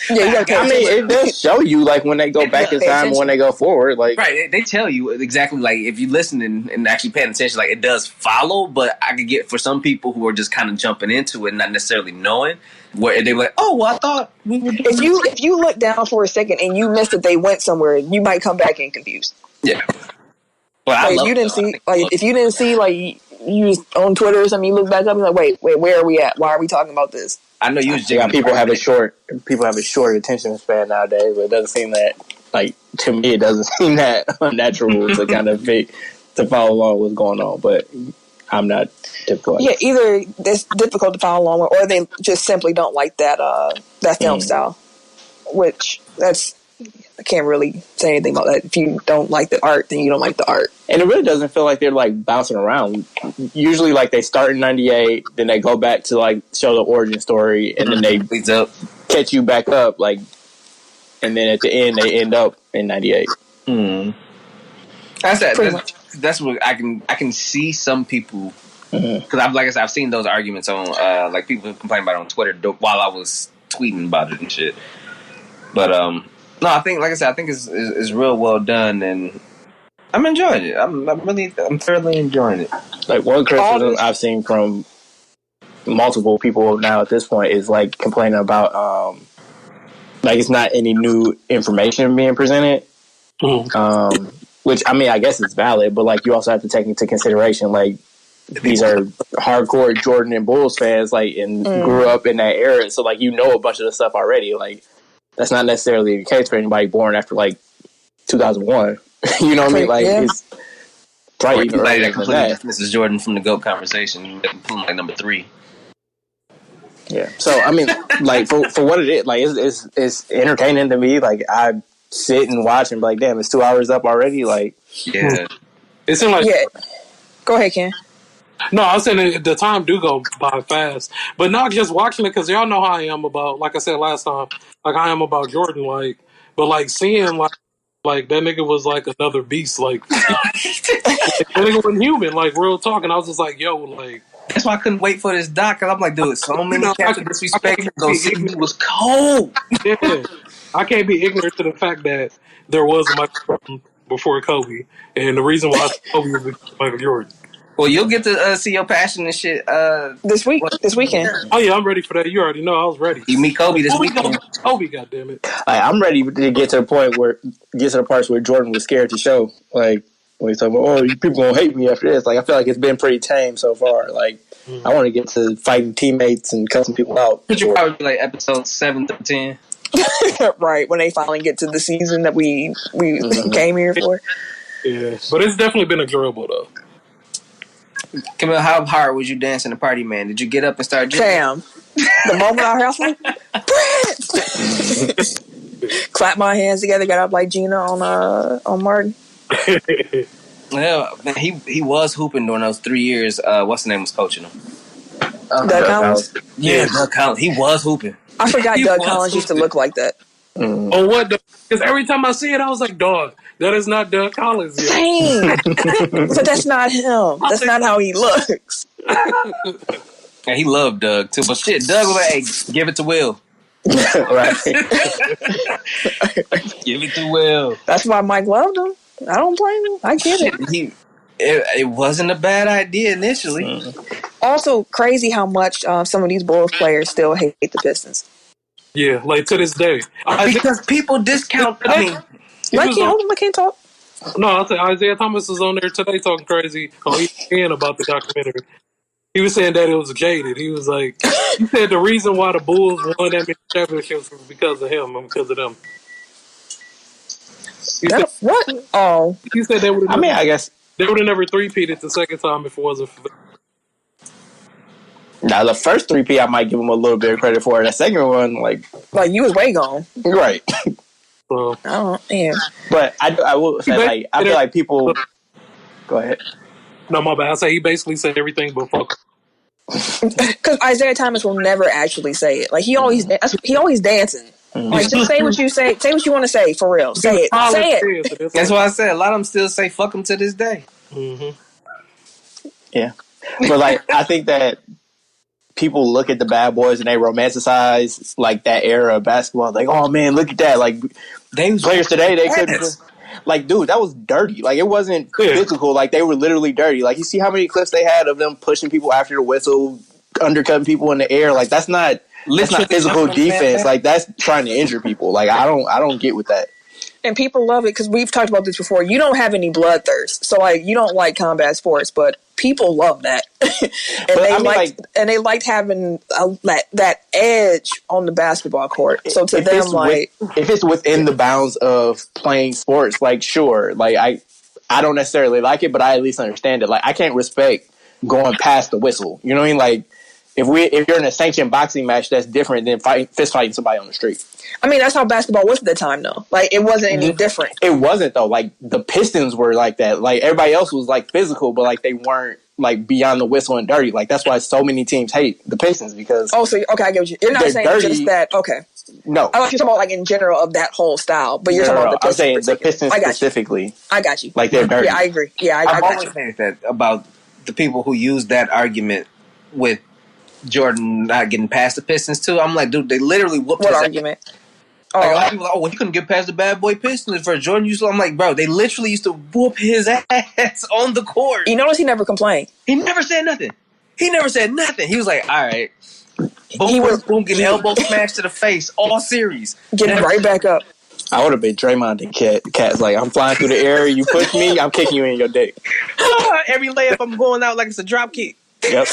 Yeah, I mean, it does show you like when they go back in time and when they go forward. Like, right, they tell you exactly. Like, if you listen and actually paying attention, like it does follow. But I could get for some people who are just kind of jumping into it, and not necessarily knowing, where they were like, "Oh, well, I thought we were." If you look down for a second and you missed that they went somewhere, you might come back in confused. Yeah. Well, if you didn't see, like you was on Twitter or something, you look back up and like, wait, where are we at? Why are we talking about this? I know you was people have a short attention span nowadays, but it doesn't seem that, like, to me, it doesn't seem that unnatural to kind of to follow along what's going on. But I'm not difficult. Yeah, either it's difficult to follow along with, or they just simply don't like that film style. Which I can't really say anything about that. If you don't like the art, then you don't like the art. And it really doesn't feel like they're like bouncing around. Usually, like they start in '98, then they go back to like show the origin story, and then they catch you back up, like, and then at the end they end up in '98. That's what I can see some people, because I've seen those arguments on like people complaining about it on Twitter while I was tweeting about it and shit. But no, I think, like I said, I think it's real well done, and I'm enjoying it. I'm thoroughly enjoying it. Like, one criticism I've seen from multiple people now at this point is like complaining about like it's not any new information being presented. Which, I mean, I guess it's valid, but like you also have to take into consideration like these are hardcore Jordan and Bulls fans, like, and grew up in that era, so like a bunch of the stuff already. Like, that's not necessarily the case for anybody born after like 2001. You know what I mean? Like, it's probably even earlier than that. Mrs. Jordan from the GOAT conversation, like number 3. Yeah. So I mean, like for what it is, like it's entertaining to me. Like, I sit and watch and be like, damn, it's 2 hours up already. Like, yeah, it seemed like Go ahead, Ken. No, I was saying the time do go by fast, but not just watching it, because y'all know how I am about, like I said last time, like I am about Jordan, like, but like seeing like that nigga was like another beast, like that nigga was human, like real talk, and I was just like, yo, like. That's why I couldn't wait for this doc, because I'm like, dude, so many cats of disrespect. He was cold. Yeah, I can't be ignorant to the fact that there was a Michael Jordan before Kobe, and the reason why Kobe was Michael Jordan. Well, you'll get to see your passion and shit this weekend. Oh yeah, I'm ready for that. You already know I was ready. You meet Kobe this weekend. Kobe, goddammit. I'm ready to get to the point where parts where Jordan was scared to show. Like, when he's talking about, oh, you people gonna hate me after this. Like, I feel like it's been pretty tame so far. Like, I want to get to fighting teammates and cussing people out. Which would probably be like episode 7 through 10. Right, when they finally get to the season that we came here for. Yeah, but it's definitely been enjoyable though. Camille, how hard was you dancing the party, man? Did you get up and start jiggling? Damn. The moment I heard, I was like, Prince! Clap my hands together, got up like Gina on Martin. Yeah, man, he was hooping during those 3 years. What's the name was coaching him? Doug Collins. Yeah, Doug Collins. He was hooping. I forgot He Doug was Collins used to hooping. look like that. Oh, what? Because every time I see it, I was like, dog, that is not Doug Collins yet. Dang. So that's not him. That's not how he looks. And he loved Doug too. But shit, Doug was like, hey, give it to Will. Right. Give it to Will. That's why Mike loved him. I don't blame him. I get it. It wasn't a bad idea initially. Also, crazy how much some of these Bulls players still hate the Pistons. Yeah, like to this day. Because people discount. I mean, I can't talk. No, I'll say Isaiah Thomas was on there today talking crazy on ESPN about the documentary. He was saying that it was jaded. He was like, he said the reason why the Bulls won that many championships was because of him and because of them. What? Oh. He said they would have I guess they would have never three-peated the second time if it wasn't for them. Now the first 3P I might give him a little bit of credit for. The second one, like you was way gone. Right. So, yeah. But I will say, like, I feel like people. Go ahead. No, my bad. I say he basically said everything but fuck. Because Isaiah Thomas will never actually say it. Like he always dancing. Mm-hmm. Like just say what you say. Say what you want to say for real. Say it. Say it. That's why I said a lot of them still say fuck him to this day. Mm-hmm. Yeah, but like I think that people look at the Bad Boys and they romanticize like that era of basketball. Like, oh man, look at that! Like players today, they couldn't. Like, dude, that was dirty. Like, it wasn't physical. Like, they were literally dirty. Like, you see how many clips they had of them pushing people after the whistle, undercutting people in the air. Like, that's not physical defense. Like, that's trying to injure people. Like, I don't get with that. And people love it because we've talked about this before. You don't have any bloodthirst, so like you don't like combat sports, but people love that, and they liked having that edge on the basketball court. So to them, if it's within the bounds of playing sports, like sure, like I don't necessarily like it, but I at least understand it. Like I can't respect going past the whistle. You know what I mean? Like if you're in a sanctioned boxing match, that's different than fist fighting somebody on the street. I mean, that's how basketball was at the time, though. Like, it wasn't any different. It wasn't, though. Like, the Pistons were like that. Like, everybody else was, like, physical, but, like, they weren't, like, beyond the whistle and dirty. Like, that's why so many teams hate the Pistons, because... Oh, so, okay, I get what you're not saying dirty. Just that... Okay. No. I thought you were talking about, like, in general of that whole style, but you're talking about the Pistons. I'm saying the Pistons specifically. I got you. Like, they're dirty. Yeah, I agree. Yeah, I've always said that about the people who use that argument with Jordan not getting past the Pistons, too. I'm like, dude, they literally whooped his argument? Like, a lot of people are like, well, you couldn't get past the bad boy Pistons for Jordan. I'm like, bro, they literally used to whoop his ass on the court. You notice he never complained. He never said nothing. He was like, all right. Boom, getting elbow smashed to the face all series. Getting right back up. I would have been Draymond and Cat's like, I'm flying through the air, you push me, I'm kicking you in your dick. Every layup, I'm going out like it's a drop kick. Yep.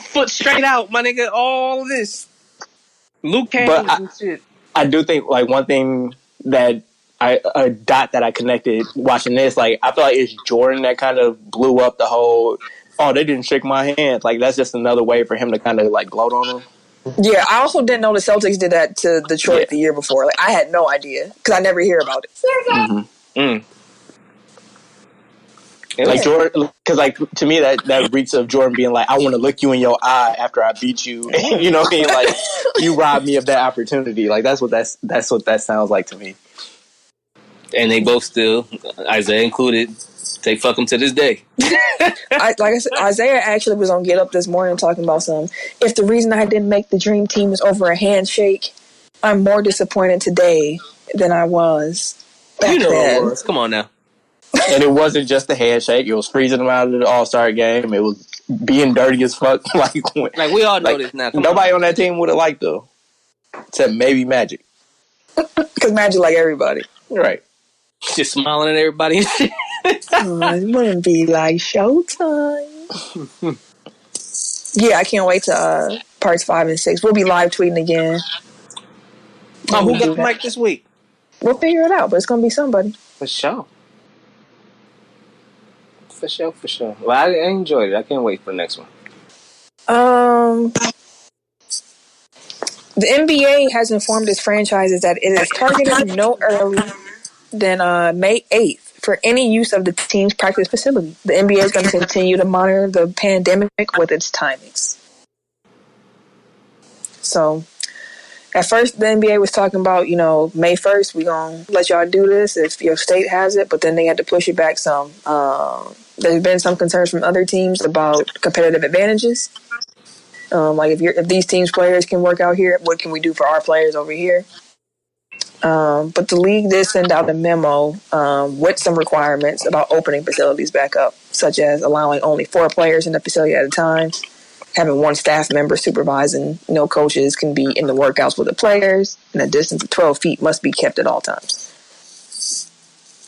Foot straight out, my nigga, all this. Luke Cage and shit. I do think like one thing that a dot that I connected watching this, like I feel like it's Jordan that kind of blew up the whole. Oh, they didn't shake my hand. Like that's just another way for him to kind of like gloat on them. Yeah, I also didn't know the Celtics did that to Detroit the year before. Like I had no idea because I never hear about it. Mm-hmm. Mm. Like Jordan, because like to me that reeks of Jordan being like, I want to look you in your eye after I beat you. You know what I mean? Like you robbed me of that opportunity. Like that's what that sounds like to me. And they both still, Isaiah included, they fuck them to this day. Like I said, Isaiah actually was on Get Up this morning talking about if the reason I didn't make the Dream Team is over a handshake, I'm more disappointed today than I was back then. It was. Come on now. And it wasn't just the handshake. It was freezing them out of the All-Star game. It was being dirty as fuck. Like we all know this now. Nobody on that team would have liked though, except maybe Magic. Because Magic like everybody. Right. Just smiling at everybody and shit. It wouldn't be like Showtime. Yeah, I can't wait to parts 5 and 6. We'll be live tweeting again. Who got the mic this week? We'll figure it out, but it's going to be somebody. For sure. Well, I enjoyed it. I can't wait for the next one. The NBA has informed its franchises that it is targeted no early than May 8th for any use of the team's practice facility. The NBA is going to continue to monitor the pandemic with its timings. So, at first, the NBA was talking about, May 1st, we're going to let y'all do this if your state has it, but then they had to push it back some. There's been some concerns from other teams about competitive advantages. Like if these teams' players can work out here, what can we do for our players over here? But the league did send out a memo with some requirements about opening facilities back up, such as allowing only 4 players in the facility at a time, having 1 staff member supervising. No coaches can be in the workouts with the players, and a distance of 12 feet must be kept at all times.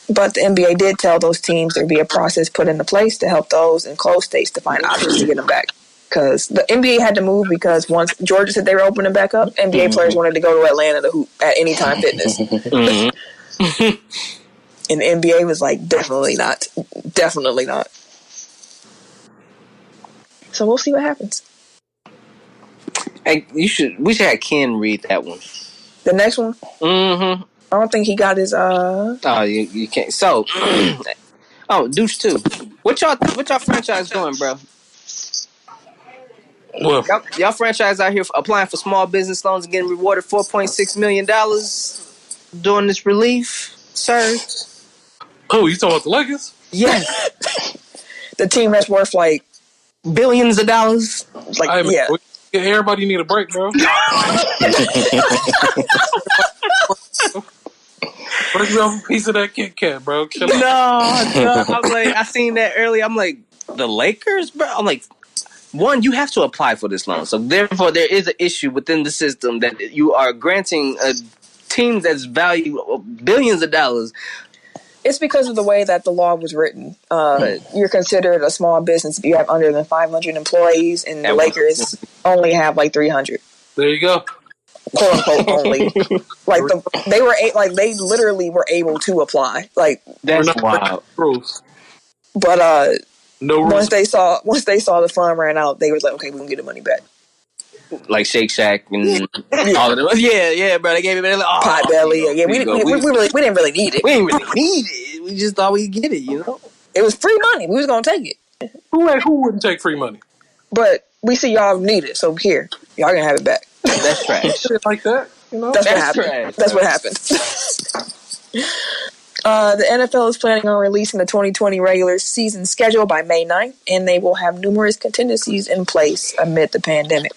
But the NBA did tell those teams there'd be a process put into place to help those in closed states to find options to get them back. Because the NBA had to move because once Georgia said they were opening back up, NBA players wanted to go to Atlanta to hoop at Anytime Fitness. And the NBA was like, definitely not. Definitely not. So we'll see what happens. Hey, we should have Ken read that one. The next one? Mm-hmm. I don't think he got his Oh, you can't. So Deuce too. What y'all franchise doing, bro? Well, Y'all franchise out here applying for small business loans and getting rewarded $4.6 million during this relief surge. oh, you talking about the Lakers? Yes. the team that's worth like billions of dollars. Like, Hey, man, yeah. Everybody need a break, bro. Break me off a piece of that Kit Kat, bro. Chill out. No. I'm like, I seen that earlier. I'm like, the Lakers, bro. I'm like, one, you have to apply for this loan, so therefore there is an issue within the system that you are granting a team that's valued billions of dollars. It's because of the way that the law was written. You're considered a small business if you have under than 500 employees, and the Lakers only have like 300. There you go. Quote unquote only. They literally were able to apply. Like, that's wild. Rules. But no rules. once they saw the fund ran out, they was like, okay, we can get the money back. Like Shake Shack and all of them. Yeah, bro. They gave it like, Pot Belly. Yeah, we didn't really need it. We didn't really need it. We just thought we'd get it, you know? It was free money. We was gonna take it. Who wouldn't take free money? But we see y'all need it, so here, y'all gonna have it back. That's trash. Shit like that, you know? That's what happened. Trash. That's what happened. The NFL is planning on releasing the 2020 regular season schedule by May 9th, and they will have numerous contingencies in place amid the pandemic.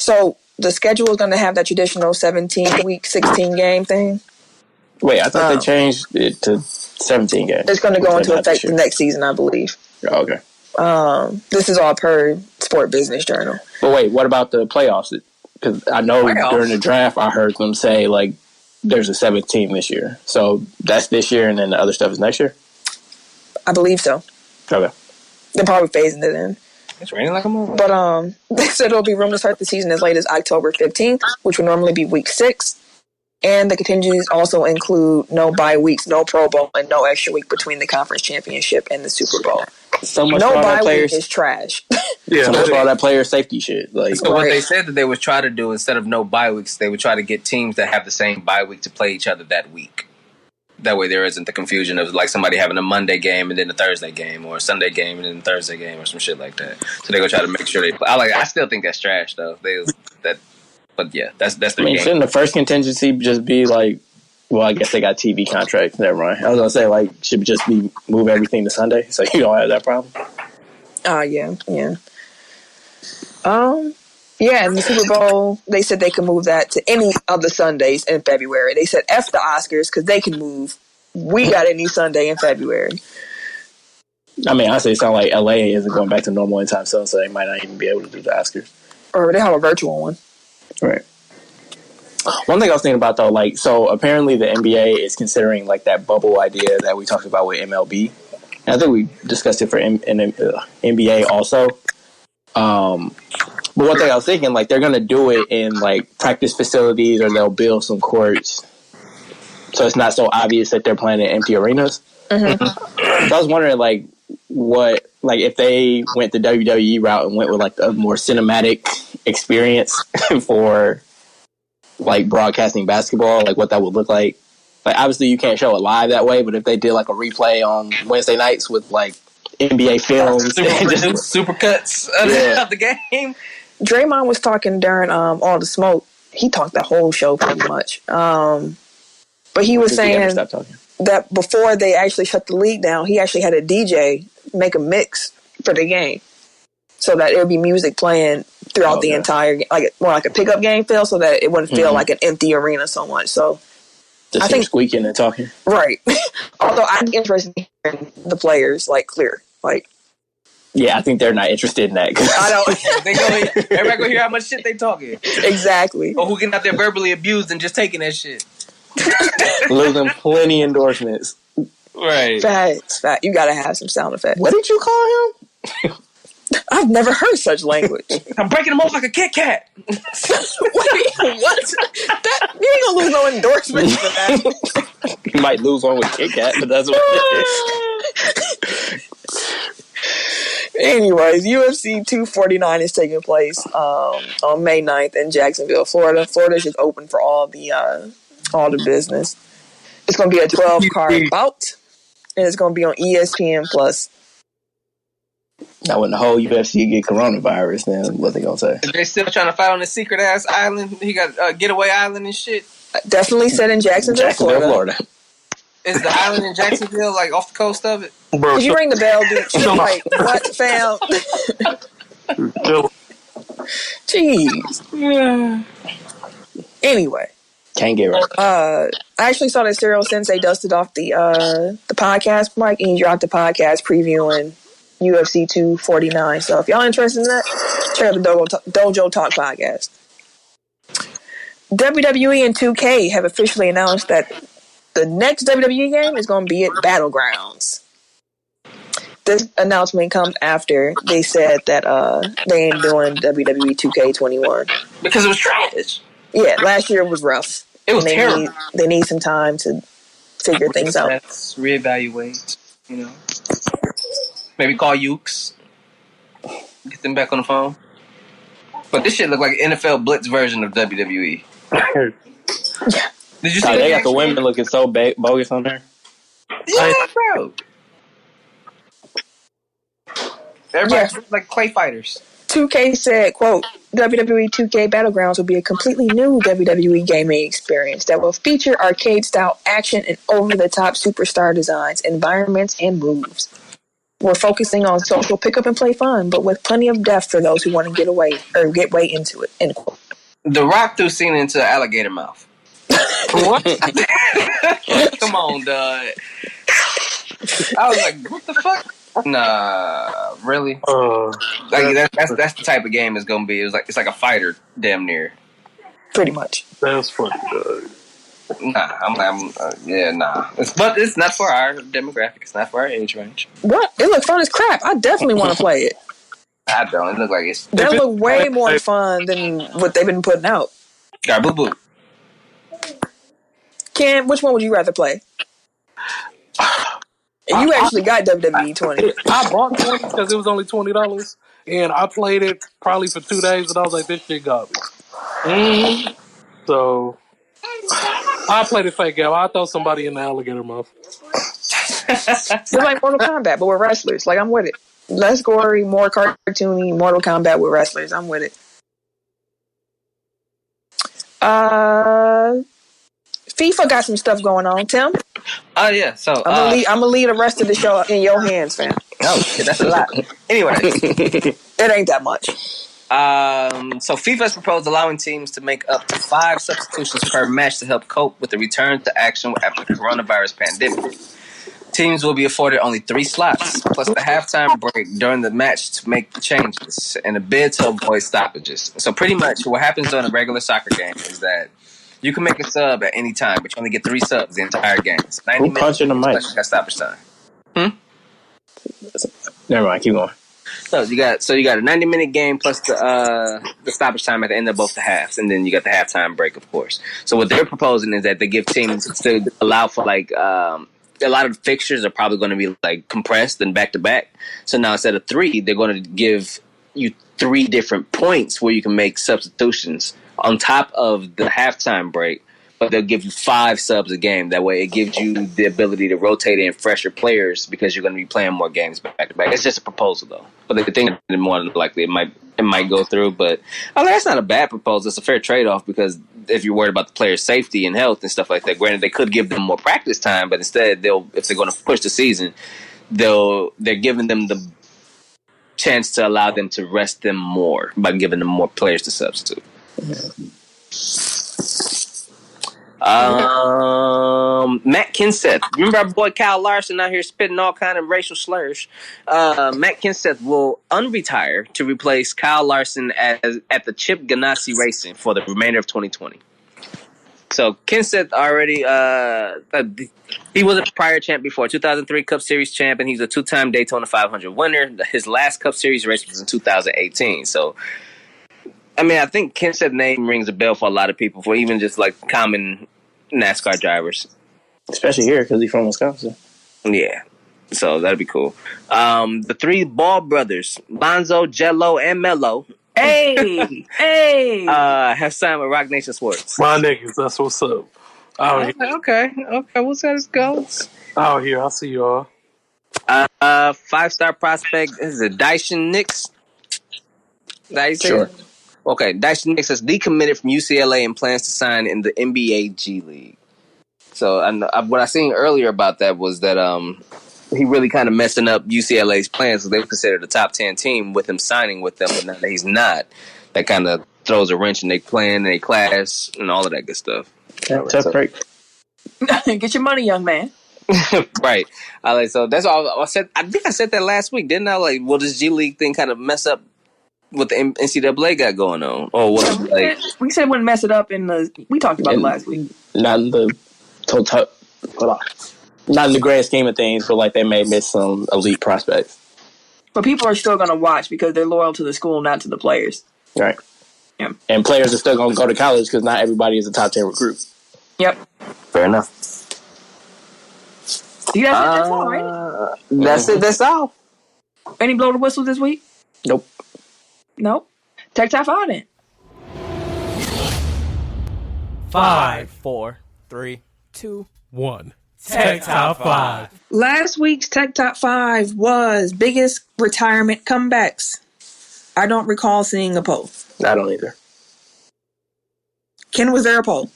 So the schedule is going to have that traditional 17-week, 16-game thing. Wait, I thought they changed it to 17 games. It's going to go into effect the next season, I believe. Oh, okay. This is all per Sport Business Journal. But wait, what about the playoffs? Because I know during the draft, I heard them say, like, there's a 7th team this year. So that's this year, and then the other stuff is next year? I believe so. Okay. They're probably phasing it in. It's raining like a motherfucker. But they said there'll be room to start the season as late as October 15th, which would normally be week 6. And the contingencies also include no bye weeks, no Pro Bowl, and no extra week between the conference championship and the Super Bowl. So much no for all bye that players week is trash. Yeah, so much for all that player safety shit. Like, so what they said that they would try to do, instead of no bye weeks, they would try to get teams that have the same bye week to play each other that week. That way there isn't the confusion of like somebody having a Monday game and then a Thursday game, or a Sunday game and then a Thursday game, or some shit like that. So they go try to make sure they play. I still think that's trash though. But yeah, that's their game. Shouldn't the first contingency just be like, well, I guess they got TV contracts. Never mind. I was gonna say, like, should just be move everything to Sunday so you don't have that problem. Yeah. Yeah, and the Super Bowl, they said they could move that to any of the Sundays in February. They said F the Oscars because they can move. We got any Sunday in February. I mean, honestly, it sounds like LA isn't going back to normal anytime soon, so they might not even be able to do the Oscars. Or they have a virtual one. Right. One thing I was thinking about, though, like, so apparently the NBA is considering, like, that bubble idea that we talked about with MLB. And I think we discussed it for NBA also. But one thing I was thinking, like, they're going to do it in, like, practice facilities, or they'll build some courts. So it's not so obvious that they're playing in empty arenas. Mm-hmm. So I was wondering, like, if they went the WWE route and went with, like, a more cinematic experience for like broadcasting basketball, like what that would look like. Like obviously you can't show it live that way, but if they did like a replay on Wednesday nights with like NBA films, super cuts of the game. Draymond was talking during All the Smoke. He talked the whole show pretty much. But he was saying that before they actually shut the league down, he actually had a DJ make a mix for the game, so that it would be music playing throughout the entire game, like more like a pickup game feel, so that it wouldn't feel like an empty arena so much. So I think squeaking and talking, right? Although I'm interested in hearing the players like clear, like. Yeah, I think they're not interested in that. I don't. Everybody gonna hear how much shit they talking. Exactly. Or who getting out there verbally abused and just taking that shit. Losing plenty endorsements. Right. Facts. You gotta have some sound effects. What did you call him? I've never heard such language. I'm breaking him off like a Kit Kat. Wait, what? You ain't gonna lose no endorsements for that. You might lose one with Kit Kat, but that's what it is. Anyways, UFC 249 is taking place on May 9th in Jacksonville, Florida. Florida's just open for all the business. It's going to be a 12-card bout, and it's going to be on ESPN+. Now, when the whole UFC get coronavirus, then what they going to say? They still trying to fight on this secret-ass island? He got Getaway Island and shit? Definitely set in Jacksonville, Florida. Is the island in Jacksonville, like, off the coast of it? Bro, did you ring the bell, dude? Like, what, fam? Jeez. Yeah. Anyway. Can't get right. I actually saw that Serial Sensei dusted off the podcast mic, and he dropped the podcast previewing UFC 249. So if y'all interested in that, check out the Dojo Talk podcast. WWE and 2K have officially announced that the next WWE game is going to be at Battlegrounds. This announcement comes after they said that they ain't doing WWE 2K21. Because it was trash. Yeah, last year was rough. It was terrible. They need some time to figure things out. Reevaluate, you know. Maybe call Ukes. Get them back on the phone. But this shit look like an NFL Blitz version of WWE. Did you see they got the women looking so bogus on there? Yeah, bro. Everybody's like clay fighters. 2K said, quote, WWE 2K Battlegrounds will be a completely new WWE gaming experience that will feature arcade-style action and over-the-top superstar designs, environments, and moves. We're focusing on social pick-up-and-play fun, but with plenty of depth for those who want to get way into it, end quote. The Rock threw Cena into an alligator mouth. What? Come on, dog. I was like, what the fuck? Nah, really? Like that's the type of game it's gonna be. It's like a fighter, damn near. Pretty much. That's funny, dog. Nah, nah. But it's not for our demographic. It's not for our age range. What? It looks fun as crap. I definitely want to play it. I don't. It looks like it's. That look way more fun than what they've been putting out. Got boo boo. Ken, which one would you rather play? And you actually got WWE 20. I bought 20 because it was only $20, and I played it probably for 2 days, and I was like, this shit got me. Mm-hmm. So I played it fake out. I throw somebody in the alligator mouth. It's like Mortal Kombat, but with wrestlers. Like, I'm with it. Less gory, more cartoony, Mortal Kombat with wrestlers. I'm with it. FIFA got some stuff going on, Tim. Oh yeah, so I'm gonna leave the rest of the show in your hands, fam. Oh shit, that's a lot. Anyway, it ain't that much. So FIFA's proposed allowing teams to make up to 5 substitutions per match to help cope with the return to action after the coronavirus pandemic. Teams will be afforded only 3 slots, plus the halftime break during the match to make the changes, and a bid to avoid stoppages. So pretty much what happens during a regular soccer game is that you can make a sub at any time, but you only get 3 subs the entire game. So 90 minutes punching the mic? plus you got stoppage time. Never mind, keep going. So you got a 90-minute game plus the stoppage time at the end of both the halves, and then you got the halftime break, of course. So what they're proposing is that they give teams to allow for like a lot of fixtures are probably going to be like compressed and back to back. So now instead of 3, they're going to give you 3 different points where you can make substitutions on top of the halftime break, but they'll give you 5 subs a game. That way it gives you the ability to rotate in fresher players because you're going to be playing more games back to back. It's just a proposal, though. But they think that more than likely it might go through. But I mean, that's not a bad proposal. It's a fair trade-off because if you're worried about the players' safety and health and stuff like that, granted, they could give them more practice time, but instead, if they're going to push the season, they're giving them the chance to allow them to rest them more by giving them more players to substitute. Matt Kenseth. Remember our boy Kyle Larson out here spitting all kind of racial slurs. Matt Kenseth will unretire to replace Kyle Larson at the Chip Ganassi Racing for the remainder of 2020. So Kenseth already he was a prior champ before, 2003 Cup Series champ, and he's a 2-time Daytona 500 winner. His last Cup Series race was in 2018. So, I mean, I think Kenseth's name rings a bell for a lot of people, for even just like common NASCAR drivers, especially here because he's from Wisconsin. Yeah, so that'd be cool. The 3 Ball brothers, Lonzo, Jello, and Mello. Hey, have signed with Rock Nation Sports. My niggas, that's what's up. Okay. What's that? Goes out here. I see y'all. 5-star prospect is it Dyson Nix? Sure. Okay, Dyson Nix has decommitted from UCLA and plans to sign in the NBA G League. So, what I seen earlier about that was that he really kind of messing up UCLA's plans because they were considered a top 10 team with him signing with them, but now that he's not, that kind of throws a wrench in their plan and their class and all of that good stuff. Tough break. Get your money, young man. Right. So that's all I said. I think I said that last week, didn't I? Like, will this G League thing kind of mess up what the NCAA got going on? Or what? We said it wouldn't mess it up we talked about it last week. Not in the total. Not in the grand scheme of things, but like they may miss some elite prospects. But people are still going to watch because they're loyal to the school, not to the players. Right. Yeah. And players are still going to go to college because not everybody is a top 10 recruit. Yep. Fair enough. That's all, right? That's it. That's all. Any blow the whistle this week? Nope. Tech Top 5 then. 5, 4, 3, 2, 1. Tech Top 5. Last week's Tech Top 5 was biggest retirement comebacks. I don't recall seeing a poll. I don't either. Ken, was there a poll?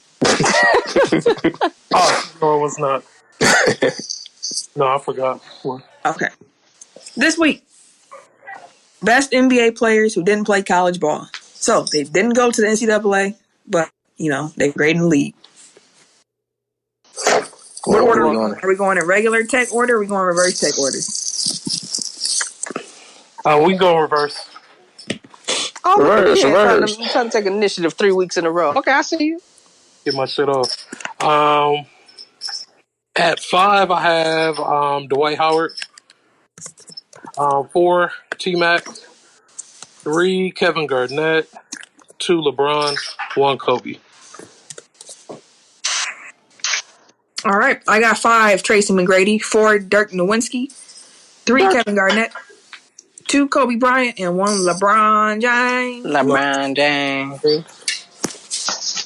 Oh, no, it was not. No, I forgot. Okay. This week, best NBA players who didn't play college ball. So they didn't go to the NCAA, but, they're great in the league. What order are we going? Are we going in regular tech order or are we going reverse tech order? We can go reverse. Oh, reverse. I'm trying to take initiative 3 weeks in a row. Okay, I see you. Get my shit off. At 5, I have Dwight Howard. 4, T-Mac. 3, Kevin Garnett. 2, LeBron. 1, Kobe. All right. I got 5, Tracy McGrady. 4, Dirk Nowitzki. 3, Kevin Garnett. 2, Kobe Bryant. And 1, LeBron James.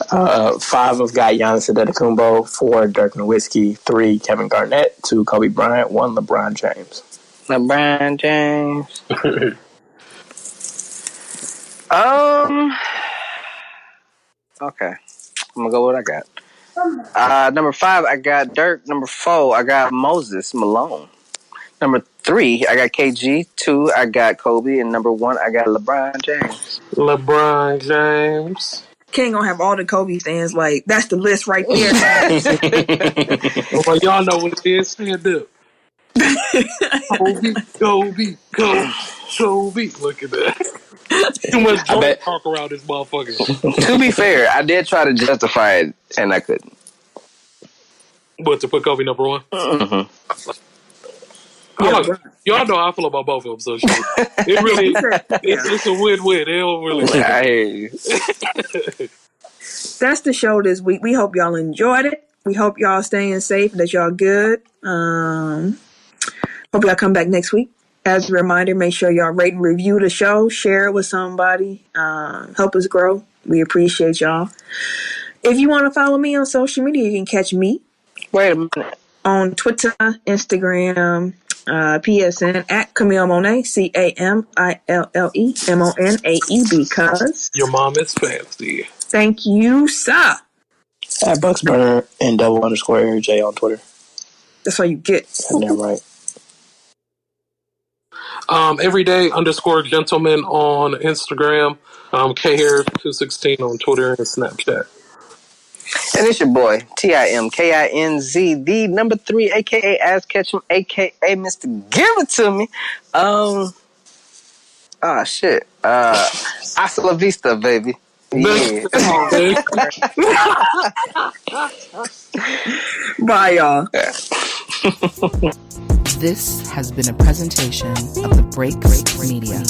5 have got Giannis Antetokounmpo. 4, Dirk Nowitzki. 3, Kevin Garnett. 2, Kobe Bryant. 1, LeBron James. Okay. I'm gonna go with what I got. Number 5, I got Dirk. Number 4, I got Moses Malone. Number 3, I got KG. 2, I got Kobe. And number 1, I got LeBron James. LeBron James. King gonna have all the Kobe fans like, that's the list right there. Well, y'all know what it is. Stand up. Kobe. Look at that. Too much talk around this motherfucker. To be fair, I did try to justify it, and I couldn't. What, to put Kobe number 1? Mm-hmm. Y'all know how I feel about both of them, so shit. It really, it's a win-win. They don't really. I hear you. That's the show this week. We hope y'all enjoyed it. We hope y'all staying safe, that y'all good. Hope y'all come back next week. As a reminder, make sure y'all rate and review the show. Share it with somebody. Help us grow. We appreciate y'all. If you want to follow me on social media, you can catch me. Wait a minute. On Twitter, Instagram, PSN at Camille Monet, CAMILLEMONAE, because your mom is fancy. Thank you, sir. At Bucksburner and _J on Twitter. That's all you get. Damn right. Everyday _gentleman on Instagram. KHarris216 on Twitter and Snapchat. And it's your boy, TIMKINZ, the number 3, aka Ass Ketchum, aka Mr. Give It To Me. Shit. Hasta la vista, baby. Yeah. Bye, y'all. This has been a presentation of the Break Media.